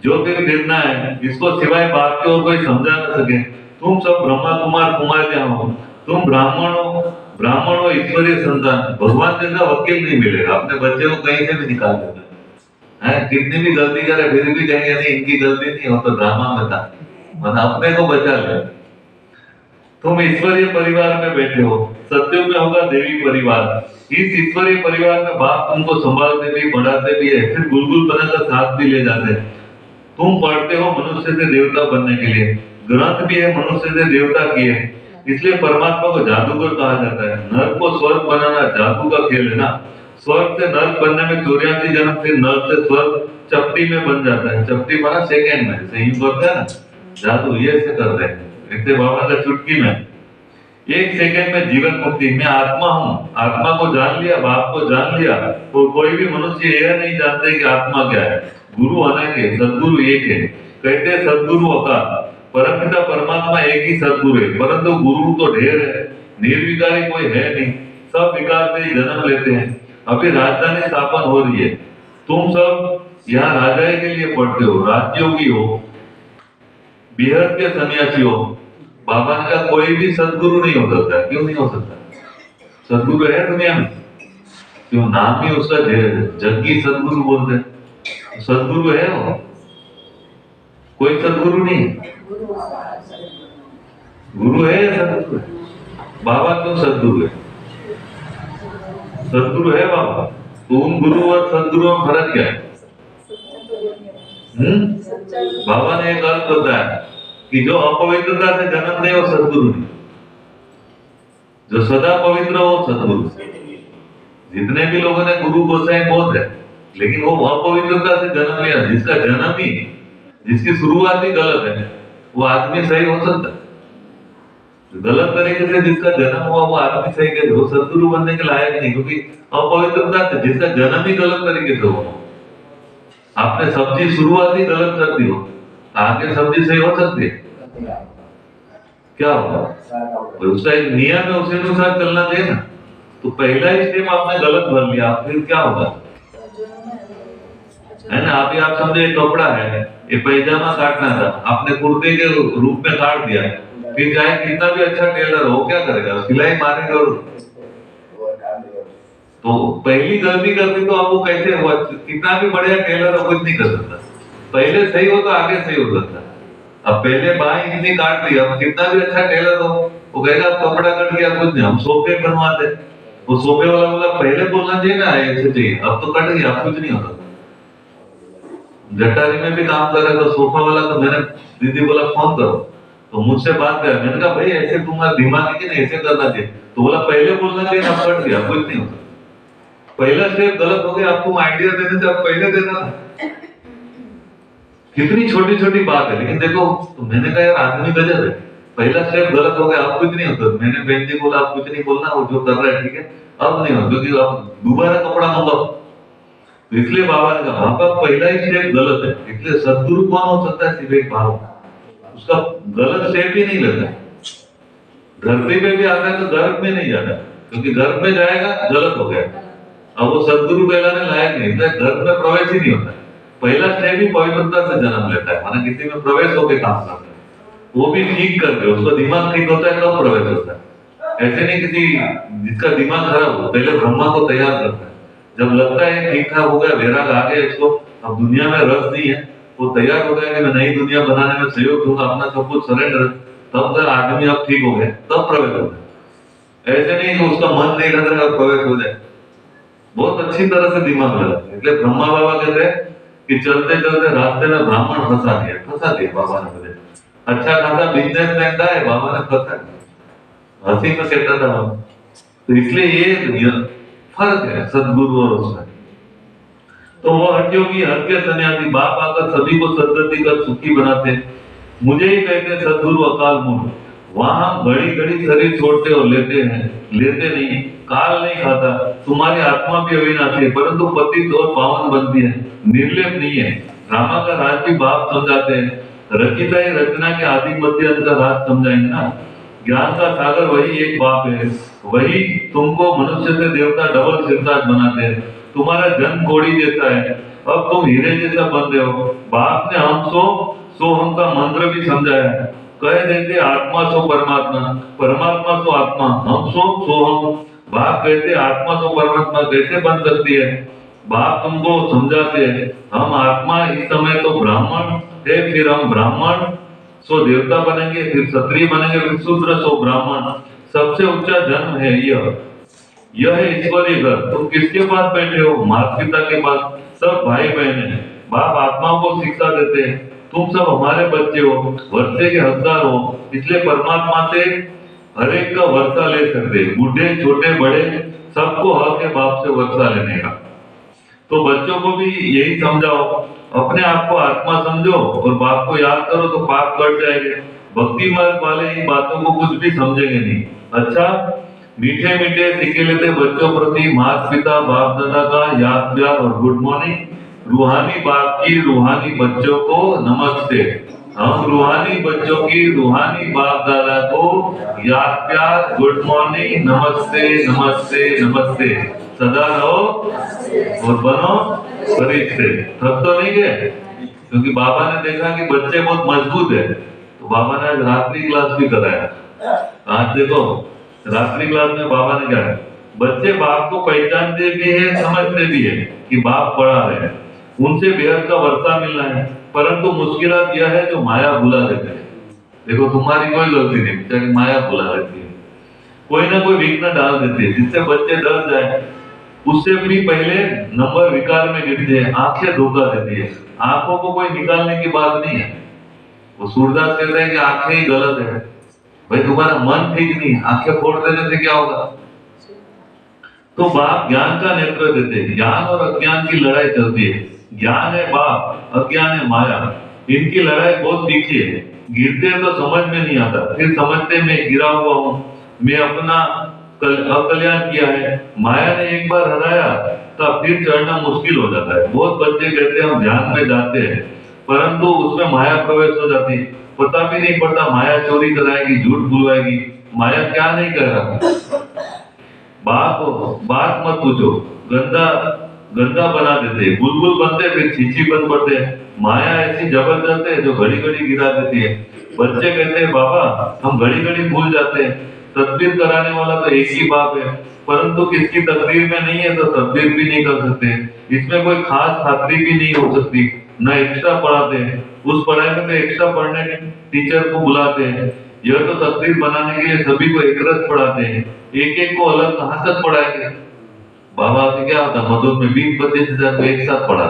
जो फिर गिरना है, जिसको सिवाय बाप के और कोई समझा न सके। तुम सब ब्रह्मा कुमार कुमारियां हो, तुम ब्राह्मण हो ईश्वरीय संतान। भगवान जैसा वकील नहीं मिलेगा, अपने बच्चे को कहीं से भी निकाल देता है। कितनी भी गलती करे फिर भी कहेंगे नहीं इनकी गलती नहीं हो, तो ड्रामा में था, मतलब अपने को बचा ले। तुम ईश्वरीय परिवार में बैठे हो, सत्युग में होगा देवी परिवार। इस ईश्वरीय परिवार में बाप तुमको संभालते भी बढ़ाते भी है, फिर गुलगुल बनाकर साथ भी ले जाते हैं। तुम पढ़ते हो मनुष्य से देवता बनने के लिए, ग्रंथ भी है मनुष्य से देवता की है, इसलिए परमात्मा को जादूगर कहा जाता है। नर को स्वर्ग बनाना जादू का खेल है ना। स्वर्ग से नर्क बनने में 84 जन्म, फिर नर्क से स्वर्ग चपटी में बन जाता है। चपटी माना सेकेंड में, सही करते हैं ना जादू, ये ऐसे करते हैं। ऐसे बाबा का चुटकी में 1 सेकेंड में जीवन मुक्ति। मैं आत्मा हूँ, आत्मा को जान लिया, बाप को जान लिया, तो कोई भी मनुष्य यह नहीं जानते कि आत्मा क्या है। गुरु अनेक है, सदगुरु एक है। कहते हैं सदगुरु अकाल, परमपिता परमात्मा एक ही सदगुरु है, परंतु गुरु तो ढेर है। निर्विकारी कोई है नहीं, सब विकार से ही जन्म लेते हैं। अभी राजधानी स्थापन हो रही है, तुम सब यहाँ राजाए के लिए पढ़ते हो, राजयोगी हो, बिहार के सन्यासी हो। बाबा ने कहा कोई भी सदगुरु नहीं हो सकता। क्यों नहीं हो सकता? सदगुरु है दुनिया में, क्यों नाम ही उसका जग्गी सदगुरु बोलते हैं। सदगुरु है वो, कोई सदगुरु नहीं। गुरु है या सदगुरु है? बाबा क्यों सदगुरु है? सदगुरु है बाबा। तो उन गुरु और सदगुरु में फर्क क्या है? बाबा ने एक अर्थ बताया कि जो अपवित्रता से जन्म दे वो सदगुरु नहीं, जो सदा पवित्र हो सदगुरु। जितने भी लोगों ने गुरु गोसाई बहुत है, लेकिन वो अपवित्रता से जन्म लिया, जिसका जन्म ही, जिसकी शुरुआत ही गलत है, वो आदमी सही हो सकता है? गलत तरीके से जिसका जन्म हुआ वो आदमी सही कैसे हो? सदगुरु बनने के लायक नहीं, क्योंकि अपवित्रता से जिसका जन्म ही गलत तरीके से हो। आपने सब्जी शुरुआत ही गलत कर दी हो, आगे सब्जी सही हो सकती है? क्या होगा? उसका एक नियम है, उसी अनुसार चलना चाहिए ना। तो पहला ही स्टेप आपने गलत भर लिया, फिर क्या होगा? है ना, अभी आप समझे कपड़ा है, ये पैजामा काटना था, आपने कुर्ते के रूप में काट दिया, फिर चाहे कितना भी अच्छा टेलर हो, क्या करेगा? सिलाई मारेगा। और तो पहली गलती कर दी तो आपको कैसे हुआ? कितना भी बढ़िया टेलर हो कुछ नहीं कर सकता। पहले सही हो तो आगे सही हो सकता। अब पहले बाएं इतनी काट दी, अब कितना भी अच्छा टेलर हो वो कहेगा कपड़ा कट गया, कुछ नहीं, हम सोफे बनवाते। वो सोफे वाला बोला पहले बोलना चाहिए ना ऐसे चाहिए, अब तो कट गया, अब कुछ नहीं होता। जटारी में भी काम कर रहे तो सोफा वाला, तो मैंने दीदी बोला फोन करो, तो मुझसे बात कर, मैंने कहा भाई ऐसे तुम्हारा दिमाग है कि नहीं, ऐसे करना चाहिए। तो बोला पहले बोलना चाहिए, अब कट गया, कुछ नहीं होता। पहला स्टेप गलत हो गया, आपको आइडिया देने से आप पहले देना था। कितनी छोटी छोटी बात है, लेकिन देखो तो मैंने कहा यार आदमी गजब है, पहला स्टेप गलत हो गया, अब कुछ नहीं होता। मैंने बहन जी बोला आप कुछ नहीं बोलना, वो जो कर रहा है ठीक है, अब नहीं हो, क्योंकि अब दोबारा कपड़ा मंगाओ। तो इसलिए बाबा ने कहा आपका पहला ही स्टेप गलत है। इसलिए सदगुरु कौन हो सकता है? सिर्फ एक भाव, उसका गलत स्टेप ही नहीं लेता। धरती पे भी आता है तो गर्भ में नहीं जाता, क्योंकि गर्भ में जाएगा गलत हो गया, अब वो सदगुरु कहलाने लायक नहीं, गर्भ में प्रवेश ही नहीं होता। पहला स्टेप ही पवित्रता से जन्म लेता है, माना किसी में प्रवेश होकर काम करता है, वो भी ठीक करके, उसका दिमाग ठीक होता है तब प्रवेश होता है। ऐसे नहीं किसी जिसका दिमाग खराब हो पहले ब्रह्मा को तैयार करता है, जब लगता है ठीक ठाक हो गया, वैराग आ गया, इसको अब दुनिया में रस नहीं है, वो तैयार हो गया कि मैं नई दुनिया बनाने में सहयोग दूंगा, अपना सब कुछ सरेंडर, तब तक आदमी अब ठीक हो गया, तब प्रवेश होता है। ऐसे नहीं कि उसका मन नहीं लग रहा है और प्रवेश हो जाए, बहुत अच्छी तरह से दिमाग लगा। इसलिए ब्रह्मा बाबा कहते हैं कि चलते चलते रास्ते में ब्राह्मण फंसा दिया बाबा ने मुझे। अच्छा खासा बिजनेस रहता है, बाबा ने फंसा दिया, हंसी में कहता था बाबा। तो इसलिए ये फर्क है सदगुरु और उसमें। तो वो हठ योगी, हट के सन्यासी, बाप आकर सभी को सदगति कर सुखी बनाते। मुझे ही कहते सदगुरु अकाल मूर्ख, वहां घड़ी घड़ी शरीर छोड़ते और लेते नहीं, काल नहीं खाता। तुम्हारी आत्मा भी अविनाशी है, परंतु पतित और पावन बनती है, निर्लेप नहीं है। रामा का राज भी बाप समझाते हैं, रचिता ही रचना के आदि मध्य अंत का राज समझाएंगे ना। ज्ञान का सागर वही एक बाप है, वही तुमको मनुष्य से देवता डबल सिरताज बनाते हैं। तुम्हारा जन्म कोड़ी जैसा है, अब तुम हीरे जैसा बन रहे हो। बाप ने हम सो हम का मंत्र भी समझाया है, कह देते आत्मा सो परमात्मा, परमात्मा सो आत्मा, हम सो हम। बाप कहते आत्मा सो परमात्मा कैसे बन सकती है? बाप तुमको समझाते हैं, हम आत्मा इस समय तो ब्राह्मण है, फिर हम ब्राह्मण सो देवता बनेंगे, फिर क्षत्रिय बनेंगे, फिर शूद्र सो ब्राह्मण। सबसे ऊंचा जन्म है यह है ईश्वरीय घर। तुम किसके पास बैठे हो? माता पिता के पास, सब भाई बहन है। बाप आत्माओं को शिक्षा देते हैं, तुम सब हमारे बच्चे हो, वर्षे के हकदार हो, इसलिए परमात्मा से हर एक का वर्षा ले सकते, बूढ़े छोटे बड़े सबको हक है बाप से वर्षा लेने का। तो बच्चों को भी यही समझाओ, अपने आप को आत्मा समझो और बाप को याद करो तो पाप कट जाएंगे। भक्ति मार्ग वाले इन बातों को कुछ भी समझेंगे नहीं। अच्छा, मीठे मीठे सीखे लेते बच्चों प्रति माता पिता बाप दादा का याद प्यार और गुड मॉर्निंग। रूहानी बाप की रूहानी बच्चों को नमस्ते। हम रूहानी बच्चों की रूहानी बाप दादा को याद प्यार गुड मॉर्निंग नमस्ते नमस्ते नमस्ते। सदा रहो और बनो फरिश्ते। थक तो नहीं गए? क्योंकि बाबा ने देखा कि बच्चे बहुत मजबूत है, तो बाबा ने आज रात्रि क्लास भी कराया। आज देखो रात्रि क्लास में बाबा ने क्या है, बच्चे बाप को पहचानते भी है, समझते भी है कि बाप पढ़ा रहे हैं, उनसे बेहद का वर्षा मिलना है। परंतु मुश्किलात यह है जो माया भुला देते हैं। देखो तुम्हारी कोई गलती नहीं, बेचारी माया भुला देती है, कोई ना कोई विघ्न डाल देती है जिससे बच्चे डर जाए। उससे भी पहले नंबर विकार में गिरते हैं, आंखें धोखा देती है। आंखों को कोई निकालने की बात नहीं है, वो सूरदास कहते हैं कि आंखें ही गलत है। भाई तुम्हारा मन ठीक नहीं, आंखें फोड़ देने से क्या होगा? तो बाप ज्ञान का नेत्र देते हैं। ज्ञान और अज्ञान की लड़ाई चलती है, ज्ञान है बाप, अज्ञान है माया। इनकी लड़ाई बहुत तीखी है। गिरते तो समझ में नहीं आता, फिर समझते मैं गिरा हुआ हूँ, मैं अपना अकल्याण किया है। माया ने एक बार हराया तब फिर चढ़ना मुश्किल हो जाता है। बहुत बच्चे कहते हैं हम ध्यान में जाते हैं, परंतु उसमें माया प्रवेश हो जाती है, पता भी नहीं पड़ता। माया चोरी कराएगी, झूठ बुलवाएगी, माया क्या नहीं कर रहा। बात मत पूछो, गंदा बना देते, बुलबुल बनते फिर छींची बन पड़ते। माया ऐसी जबरदस्त है जो घड़ी घड़ी गिरा देती है। बच्चे कहते हैं बाबा हम घड़ी घड़ी भूल जाते हैं, तदबीर कराने वाला तो एक ही बाप है, परंतु किसकी तकदीर में नहीं है तो तदबीर भी नहीं कर सकते। इसमें कोई खास खातरी भी नहीं हो सकती। न एक्स्ट्रा पढ़ाते हैं, उस पढ़ाई में तो एक्स्ट्रा पढ़ने टीचर को बुलाते हैं। यह तो तकदीर बनाने के लिए सभी को एक रस पढ़ाते हैं, एक एक को अलग कहां तक पढ़ाएंगे? बाबा से क्या होता, मधुर में 20-25 हजार को एक साथ पढ़ा।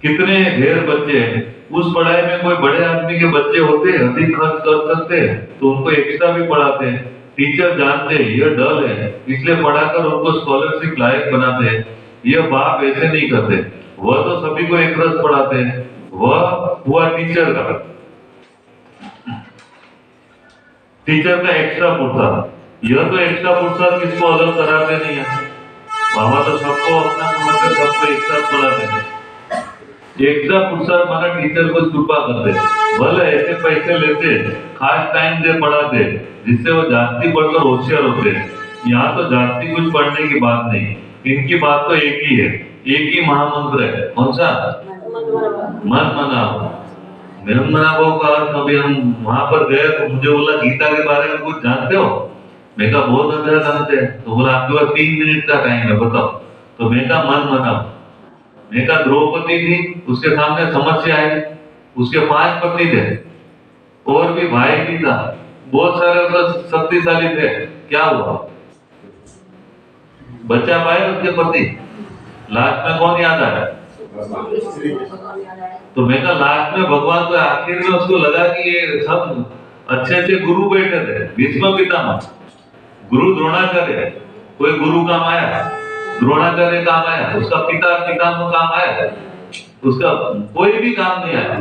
कितने ढेर बच्चे हैं उस पढ़ाई में कोई बड़े आदमी के बच्चे होते हैं, अधिक खर्च कर सकते हैं, तो उनको एक्स्ट्रा भी पढ़ाते हैं। टीचर जानते हैं ये डल है, इसलिए पढ़ाकर उनको स्कॉलरशिप लायक बनाते हैं। ये बाप ऐसे नहीं करते, वह तो सभी को एक रस पढ़ाते हैं। वह हुआ टीचर का एक्स्ट्रा पुरुषार्थ। यह तो एक्स्ट्रा पुरुषार्थ किसको अलग कराते नहीं है। बाबा तो सबको अपना समझकर सबको एक साथ पढ़ाते हैं। एक्स्ट्रा पुरुषार्थ माना टीचर को कृपा करते, भले ऐसे पैसे लेते, खास टाइम दे पढ़ाते, जिससे वो जास्ती पढ़कर होशियार होते। यहाँ तो जास्ती कुछ पढ़ने की बात नहीं, इनकी बात तो एक ही है, एक ही महामंत्र है। कौन सा? मन मनाओ। मन मनाओ का अर्थ, अभी हम वहां पर गए तो मुझे बोला गीता के बारे में कुछ जानते हो? मैं कहा बहुत अच्छा जानते हैं। तो बोला आपके पास 3 मिनट का टाइम है, बताओ। तो मैं कहा मन मनाओ। मैं कहा द्रौपदी थी, उसके सामने समस्या है, उसके 5 पति थे और भी भाई भी था, बहुत सारे शक्तिशाली थे। क्या हुआ? बचा पाए उसके पति? लास्ट में कौन याद आया? तो मैं कहा लास्ट में भगवान को आखिर में उसको लगा कि ये सब अच्छे अच्छे गुरु बैठे थे। भीष्म पितामह, गुरु द्रोणाचार्य, कोई गुरु काम आया? द्रोणाचार्य काम आया? उसका पितामह काम आया? उसका कोई भी काम नहीं आया।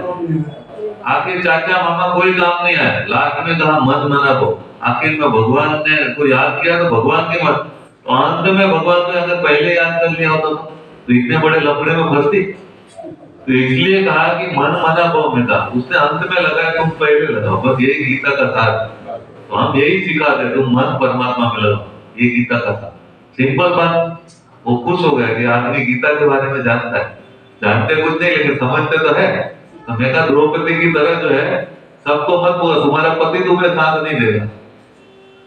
आखिर चाचा मामा कोई काम नहीं आया। लास्ट में कहा मत मना को। आखिर में भगवान ने को याद किया तो भगवान के मत, तो अंत में भगवान को अगर पहले याद कर लिया होता तो इतने बड़े लफड़े में फंसती। तो इसलिए कहा कि मन मना भाव में था। उसने अंत में लगा कि तुम पहले लगाओ, बस यही गीता का सार। तो हम यही सिखाते, तुम मन परमात्मा में लगाओ, ये गीता का सार। सिंपल बात। वो खुश हो गया कि आदमी गीता के बारे में जानता है। जानते कुछ नहीं लेकिन समझते तो है। तो मैं कहा द्रौपदी की तरह जो है सबको मत बोलो, तुम्हारा पति तुम्हें साथ नहीं देगा,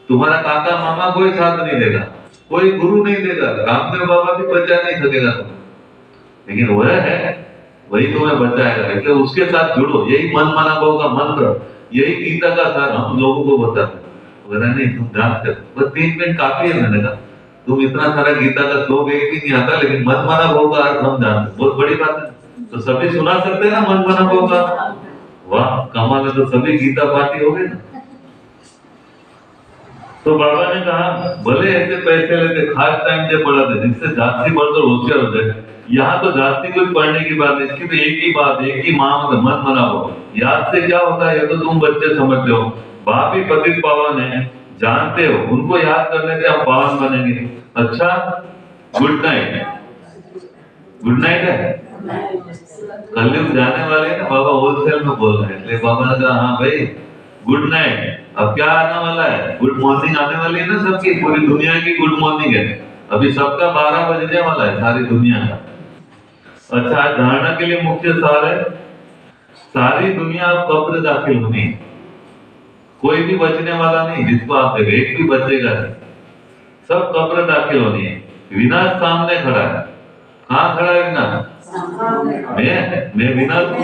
तुम्हारा काका मामा कोई साथ नहीं देगा, कोई गुरु नहीं देगा, रामदेव बाबा भी बचा नहीं सकेगा तुम्हें, लेकिन वह है वही तुम्हें बचाएगा। इसलिए उसके साथ जुड़ो। यही मन मना भाव का मंत्र, यही गीता का सार हम लोगों को बताते हैं। नहीं तुम जानते, बस 3 मिनट काफी है। मैंने कहा तुम इतना सारा गीता का श्लोक एक भी नहीं आता, लेकिन मन मना भाव का अर्थ हम जानते, बहुत बड़ी बात है। तो सभी सुना सकते हैं ना मन मना भाव का? वाह कमाल है, तो सभी गीता पाठी हो गए ना। तो बाबा ने कहा भले ऐसे पैसे लेते, खास टाइम से पढ़ाते, जिससे जास्ती पढ़कर होशियार हो जाए। यहाँ तो जास्ती कुछ पढ़ने की बात है, इसकी तो एक ही बात, एक ही मन मनाओ। याद से क्या होता है ये तो तुम बच्चे समझते हो। बाप ही पतित पावन है, जानते हो, उनको याद करने से हम पावन बनेंगे। अच्छा गुड नाइट। गुड नाइट है, कलयुग जाने वाले हैं ना, बाबा होलसेल में बोल रहे हैं। इसलिए बाबा ने कहा हाँ भाई गुड नाइट। अब क्या आने वाला है? गुड मॉर्निंग आने वाली है ना सबकी, पूरी दुनिया की गुड मॉर्निंग है। अभी सबका 12 बजने वाला है, सारी दुनिया का। अच्छा आज धारणा के लिए मुख्य सार है, सारी दुनिया अब कब्र दाखिल होनी है, कोई भी बचने वाला नहीं। जिसको आप देखें एक भी बचेगा नहीं, सब कब्र दाखिल होनी है। विनाश सामने खड़ा है। कहाँ खड़ा है विनाश? मैं विनाश हूँ।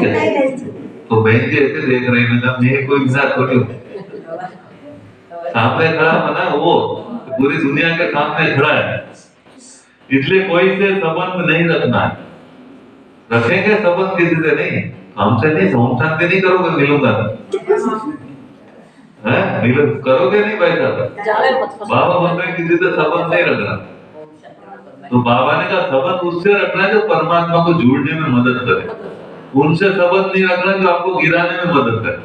तो बहन जी ऐसे देख रहे हैं, मैं कोई विनाश थोड़ी हूँ। सामने खड़ा बना वो पूरी दुनिया के सामने खड़ा है। इसलिए कोई से संबंध नहीं रखना है। रखेंगे संबंध किसी से नहीं, हमसे नहीं, हम शांति नहीं करोगे, मिलूंगा है, करोगे नहीं भाई साहब। बाबा बोल रहे किसी से संबंध नहीं रखना। तो बाबा ने कहा संबंध उससे रखना है जो परमात्मा को जोड़ने में मदद करे, उनसे संबंध नहीं रखना जो आपको गिराने में मदद करे।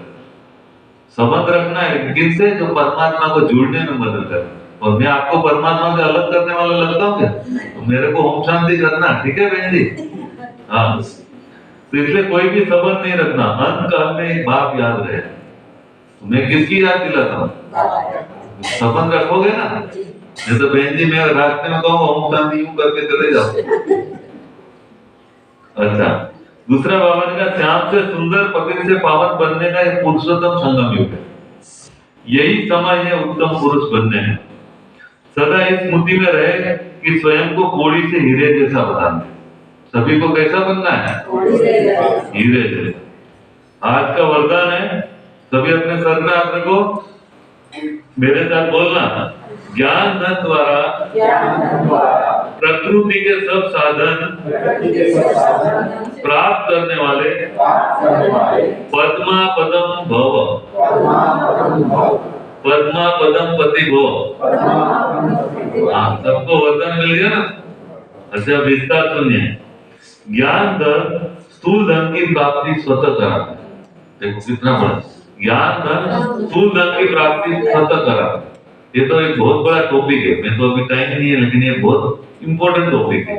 संबंध रखना है किनसे? जो परमात्मा को जोड़ने में मदद करे। और मैं आपको परमात्मा से अलग करने वाला लगता हूँ क्या? तो मेरे को ओम शांति करना, ठीक है बहन जी? हाँ, तो इसलिए कोई भी संबंध नहीं रखना। अंत काल में एक बात याद रहे, मैं किसकी याद दिलाता हूँ? संबंध रखोगे ना, नहीं तो बहन जी मैं रास्ते में कहूँगा ओम शांति यूं करके चले जाओ। अच्छा दूसरा बाबा ने कहा श्याम से सुंदर पति से पावन बनने का एक पुरुषोत्तम संगम युग है। यही समय है उत्तम पुरुष बनने हैं। सदा इस स्मृति में रहे कि स्वयं को कोड़ी से हीरे जैसा बनाना। सभी को कैसा बनना है? हीरे जैसा। आज का वरदान है, सभी अपने सर में हाथ रखो, मेरे साथ बोलना। ज्ञान धन द्वारा प्रकृति के सब साधन प्राप्त करने वाले पद्मा पदम भव, पद्मा पदम पति भव। हाँ, सबको वरदान मिल गया ना। अच्छा, विस्तार सुनिए। ज्ञान धन स्थूल धन की प्राप्ति स्वतः कराता है। देखो कितना बड़ा ज्ञान धन स्थूल धन की प्राप्ति स्वतः कराता है। ये तो एक बहुत बड़ा टॉपिक है, मैं तो अभी टाइम नहीं है, लेकिन ये बहुत इंपॉर्टेंट टॉपिक है।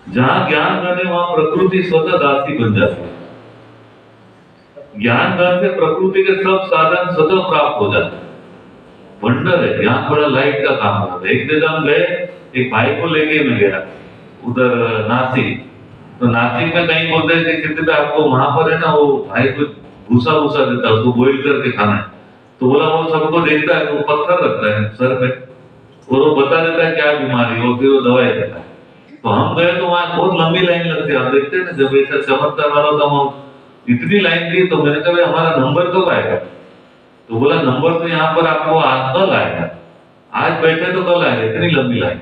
जहां ज्ञान धन है वहां प्रकृति स्वतः दासी बन जाती है। ज्ञान धन से प्रकृति के सब साधन स्वतः प्राप्त हो जाते हैं। वंडर है, ज्ञान बड़ा लाइट का काम करता है। एक दिन हम गए, एक भाई को लेके मैं गया उधर नासिक, तो नासिक में कहीं बोलते हैं कि कितने आपको वहां पर है ना वो भाई कुछ भूसा भूसा देता है, उसको बॉइल करके खाना है। तो बोला वो सबको देखता है, वो पत्थर रखता है सर पे और वो बता देता है क्या बीमारी हो, फिर वो दवाई देता है। तो हम गए तो वहां बहुत लंबी लाइन लगती है। आप देखते हैं ना, जब ऐसा चमत्कार वाला था वहां इतनी लाइन थी, तो मैंने कहा हमारा नंबर कब आएगा? तो बोला नंबर तो यहाँ पर आपको आज कल आएगा, आज बैठे तो कल आएगा, इतनी लंबी लाइन।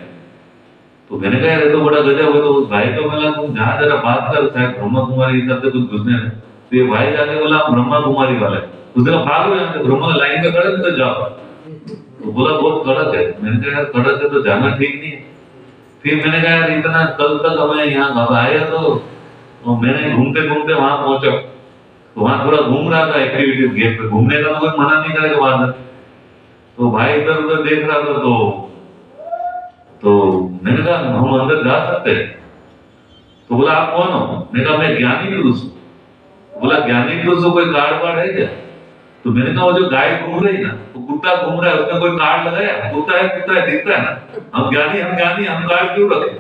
तो मैंने कहा ये तो बड़ा गजब है। तो उस भाई को बोला तुम जहाँ जरा बात कर, शायद ब्रह्मा कुमारी हिसाब से कुछ घुसने में। तो ये भाई जाके बोला ब्रह्मा कुमारी वाले, उसने भागो यहाँ से, ब्रह्मा लाइन में खड़े तो जाओ। तो बोला बहुत कड़क है। मैंने कहा यार कड़क है तो जाना ठीक नहीं है। फिर मैंने कहा यार इतना कल तक हमें यहाँ आया तो मैंने घूमते घूमते वहां पहुंचा, तो वहां थोड़ा घूम रहा था एक्टिविटीज गेट पे, घूमने का तो कोई मना नहीं करेगा बाहर। तो भाई इधर उधर देख रहा था, तो मैंने कहा हम अंदर जा सकते हैं? तो बोला आप कौन हो? मैंने कहा मैं ज्ञानी पुरुष हूँ। बोला ज्ञानी पुरुष हो, कोई कार्ड वार्ड है क्या? तो मैंने कहा वो जो गाय घूम रही ना, वो कुत्ता घूम रहा है, उसने कोई कार्ड लगाया? कुत्ता है दिखता है ना, हम ज्ञानी हम कार्ड क्यों रखे?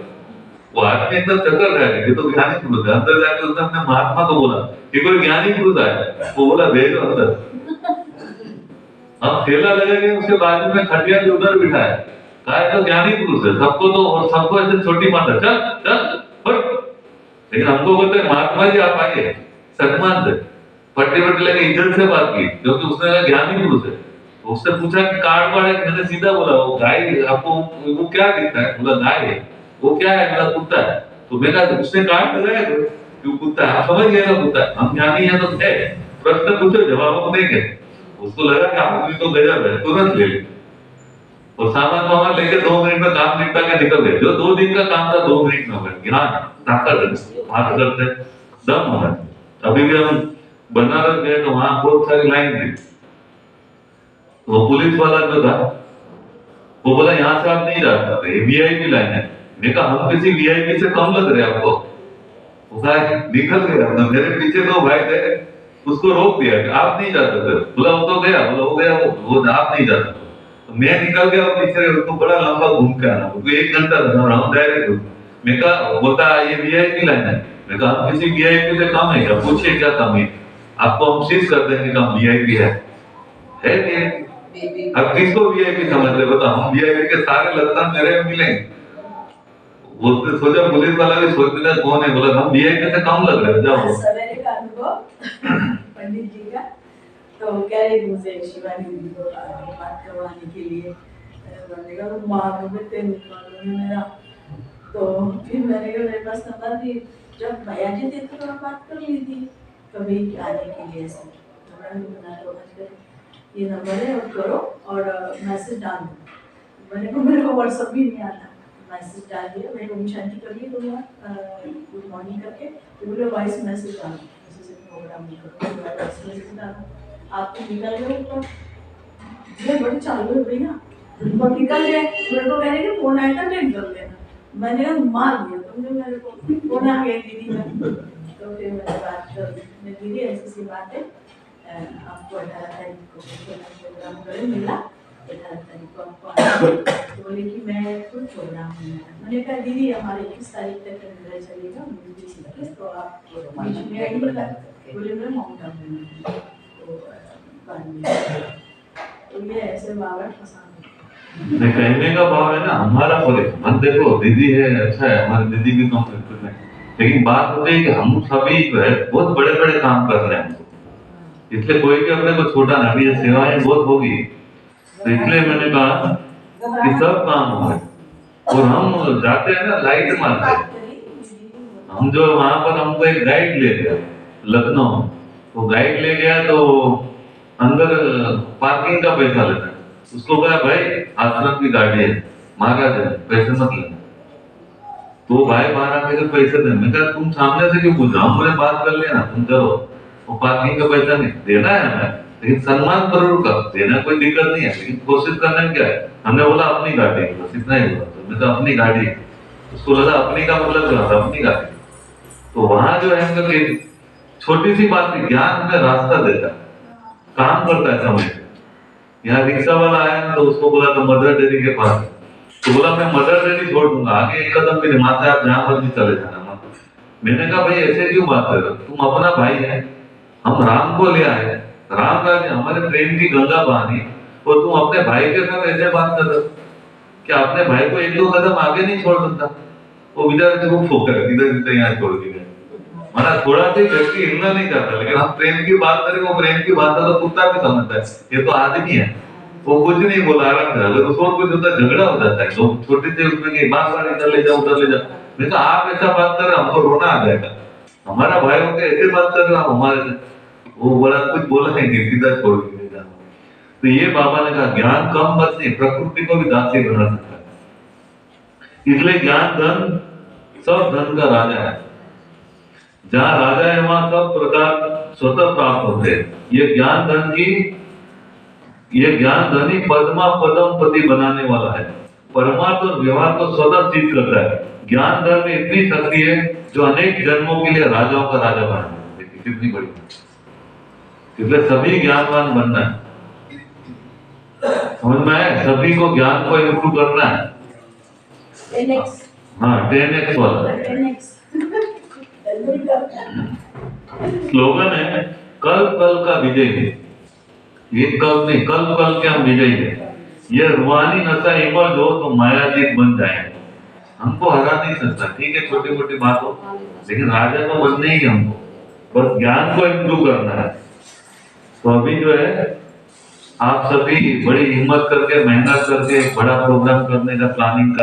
वो आदमी एकदम चक्कर रहा है, ये तो ज्ञानी पुरुष है। अंदर जाके उसने अपने महात्मा को बोला कि कोई ज्ञानी पुरुष आया। वो बोला भेजो अंदर। हम ठेला लगे गए, उसके बाजू में खटिया के उधर बिठाया, कहा तो ज्ञानी पुरुष है, सबको तो और सबको ऐसे छोटी माता चल चल फट। लेकिन हमको बोलते हैं महात्मा जी आप आइए, सम्मान से फटे फटे लगे, इज्जत से बात की, क्योंकि उसने कहा ज्ञानी पुरुष है। तो उससे पूछा कि कार्ड वार्ड है? मैंने सीधा बोला वो गाय आपको वो क्या दिखता है? बोला गाय है। वो क्या है? बोला कुत्ता है। तो मैंने कहा उसने कार्ड लगाया क्यों? कुत्ता है। आप समझ गए ना कुत्ता है, हम ज्ञानी है तो है, प्रश्न पूछो जवाब हम देंगे। उसको लगा कि आप तो गजब है, तुरंत ले ली और सामान वामान लेके 2 मिनट में काम निपटा के निकल गए। जो 2 दिन का काम था 2 मिनट में हो गया। ज्ञान ताकत बात करते दम होना। अभी भी हम बनारस गए तो वहां बहुत सारी लाइन थी। तो पुलिस वाला जो था वो बोला यहाँ से आप नहीं जा सकते, वीआईपी लाइन है। मैंने कहा हम किसी वीआईपी से कम लग रहे आपको? वो कहा निकल गया। मेरे पीछे 2 भाई थे, उसको रोक दिया कि आप नहीं जा सकते। बोला वो तो गया, बोला हो गया वो आप नहीं जा सकते। तो मैं निकल गया और पीछे उसको बड़ा लंबा घूम के आना, वो 1 घंटा लगा रहा हूँ डायरेक्ट। मैं कहा बोलता ये वीआईपी लाइन है। मैं कहा हम किसी वीआईपी से कम है क्या? पूछिए क्या कम है, आपको हम सीज कर देंगे कि हम वीआईपी है वीआईपी। अब किसको वीआईपी समझ रहे बता? हम वीआईपी के सारे लक्षण मेरे में मिलेंगे। वो तो सोचा पुलिस वाला भी सोचने लगा कौन है, बोला हम वीआईपी से कम लग रहे हैं, जाओ। सवेरे का अनुभव पंडित जी का, तो कह रही मुझे शिवानी दीदी को बात करवाने के लिए। मैंने कहा तो माँ बेटे मेरा, तो फिर मैंने कहा मेरे पास नंबर थी, जब भैया जी थे तो मैं बात कर ली थी कभी आने के लिए। ऐसा ये नंबर है और करो और मैसेज डाल दो। मेरे को व्हाट्सएप भी नहीं आता, मैसेज डाल दिया। मेरे को शांति कर ली तो गुड मॉर्निंग करके तो बोले वॉइस मैसेज डालो, जैसे प्रोग्राम नहीं करो वॉइस मैसेज डालो। आप तो निकल गए ऊपर, ये बड़ी चालू हो गई ना, तो निकल गए। मेरे को कहने के फोन आया था मैं निकल गया। मैंने कहा मार दिया तुमने मेरे को, फोन आ गया दीदी का। तो फिर मैंने बात कर दीदी ऐसी सी बात है, आपको 18 तारीख को प्रोग्राम करें मिला, 18 तारीख को आपको आना। तो बोले कि मैं खुद प्रोग्राम में। मैंने कहा दीदी हमारे 21 तारीख तक मेरा चलेगा, मुझे तो आप बीच में आइएगा। बोले मैं माउंट आबू में। तो ये ऐसे बाबा पसंद नहीं, कहने का भाव है ना हमारा मन देखो दीदी है अच्छा है, हमारी दीदी भी कम बिल्कुल नहीं, लेकिन बात होती है कि हम सभी जो है बहुत बड़े बड़े काम कर रहे हैं, इसलिए कोई भी अपने को छोटा ना, ये सेवाएं बहुत होगी। तो इसलिए मैंने कहा कि सब काम हो गए। और हम जाते हैं ना लाइट मारते हैं। बात करी हम जो वहां पर हमको एक गाइड ले गया लखनऊ, वो गाइड ले गया तो अंदर पार्किंग का पैसा लेता है। उसको कहा भाई आश्रम की गाड़ी है, महाराज है, पैसे मत लेना। तो भाई बाहर आके तो पैसे दे। मैं कहा तुम सामने से क्यों पूछ रहा, हमने बात कर लेना, तुम करो, वो पार्किंग का पैसा नहीं देना है हमें, लेकिन सम्मान जरूर कर देना, कोई दिक्कत नहीं है, लेकिन कोशिश करना है क्या है। हमने बोला अपनी गाड़ी, बस इतना ही बोला। तो मैं तो अपनी गाड़ी, उसको लगा अपनी का मतलब क्या होता है, अपनी गाड़ी। तो वहां जो है कि छोटी सी बात है, ज्ञान हमें रास्ता देता है, काम करता है समय पे। यहाँ रिक्शा वाला आया ना, तो उसको बोला तो मदर डेयरी के पास है। तो बोला मैं मदर डेयरी छोड़ दूंगा, आगे एक कदम भी नहीं, माता आप जहां पर भी चले जाना। मैंने कहा भाई ऐसे क्यों बात कर रहे हो, तुम अपना भाई है, हम राम को ले आए, राम राज्य हमारे प्रेम की गंगा बहानी, और तुम अपने भाई के साथ ऐसे बात कर रहे हो। क्या अपने भाई को एक दो कदम आगे नहीं छोड़ सकता? वो बेचारे चुप होकर इधर इधर यहाँ छोड़ के गए। माना थोड़ा सी व्यक्ति हिलना नहीं चाहता, लेकिन हम प्रेम की बात करें, वो प्रेम की बात तो कुत्ता भी समझता है, ये तो आदमी है, वो कुछ नहीं बोला आराम से। अगर उसको कुछ होता है झगड़ा हो जाता है, तो छोटे से उसमें की बात बात इधर ले जाओ उधर ले जाओ। नहीं तो आप ऐसा बात कर रहे, हमको रोना आ जाएगा। हमारा भाई होकर ऐसे बात कर रहे हो हमारे से, वो बड़ा कुछ बोला नहीं, सीधा छोड़ के ले जाओ। तो ये बाबा ने कहा ज्ञान कम मत नहीं, प्रकृति को भी दासी बना सकता है। इसलिए ज्ञान धन सब धन का राजा है। जहाँ राजा है वहां सब प्रकार स्वतः प्राप्त होते हैं। ये ज्ञान धन की, ये ज्ञान धन ही पद्मा पदम पति बनाने वाला है। परमार्थ और व्यवहार को स्वतः सिद्ध करता है। ज्ञान धन में इतनी शक्ति है जो अनेक जन्मों के लिए राजाओं का राजा बना है। कितनी बड़ी, इसलिए सभी ज्ञानवान बनना है। समझ में आया? सभी को ज्ञान को इम्प्रूव करना है। 10x हाँ 10x वाला 10x स्लोगन है, कल कल का विजय है। ये कल नहीं, कल कल के हम विजयी है। ये रूहानी नशा इमर्ज हो तो मायाजीत बन जाए। हमको हरा नहीं सकता, ठीक है, छोटी मोटी बात हो, लेकिन राजा तो बनने ही हमको, बस ज्ञान को इम्प्रूव करना है। तो अभी जो है आप सभी बड़ी हिम्मत करके, मेहनत करके बड़ा प्रोग्राम करने का प्लानिंग कर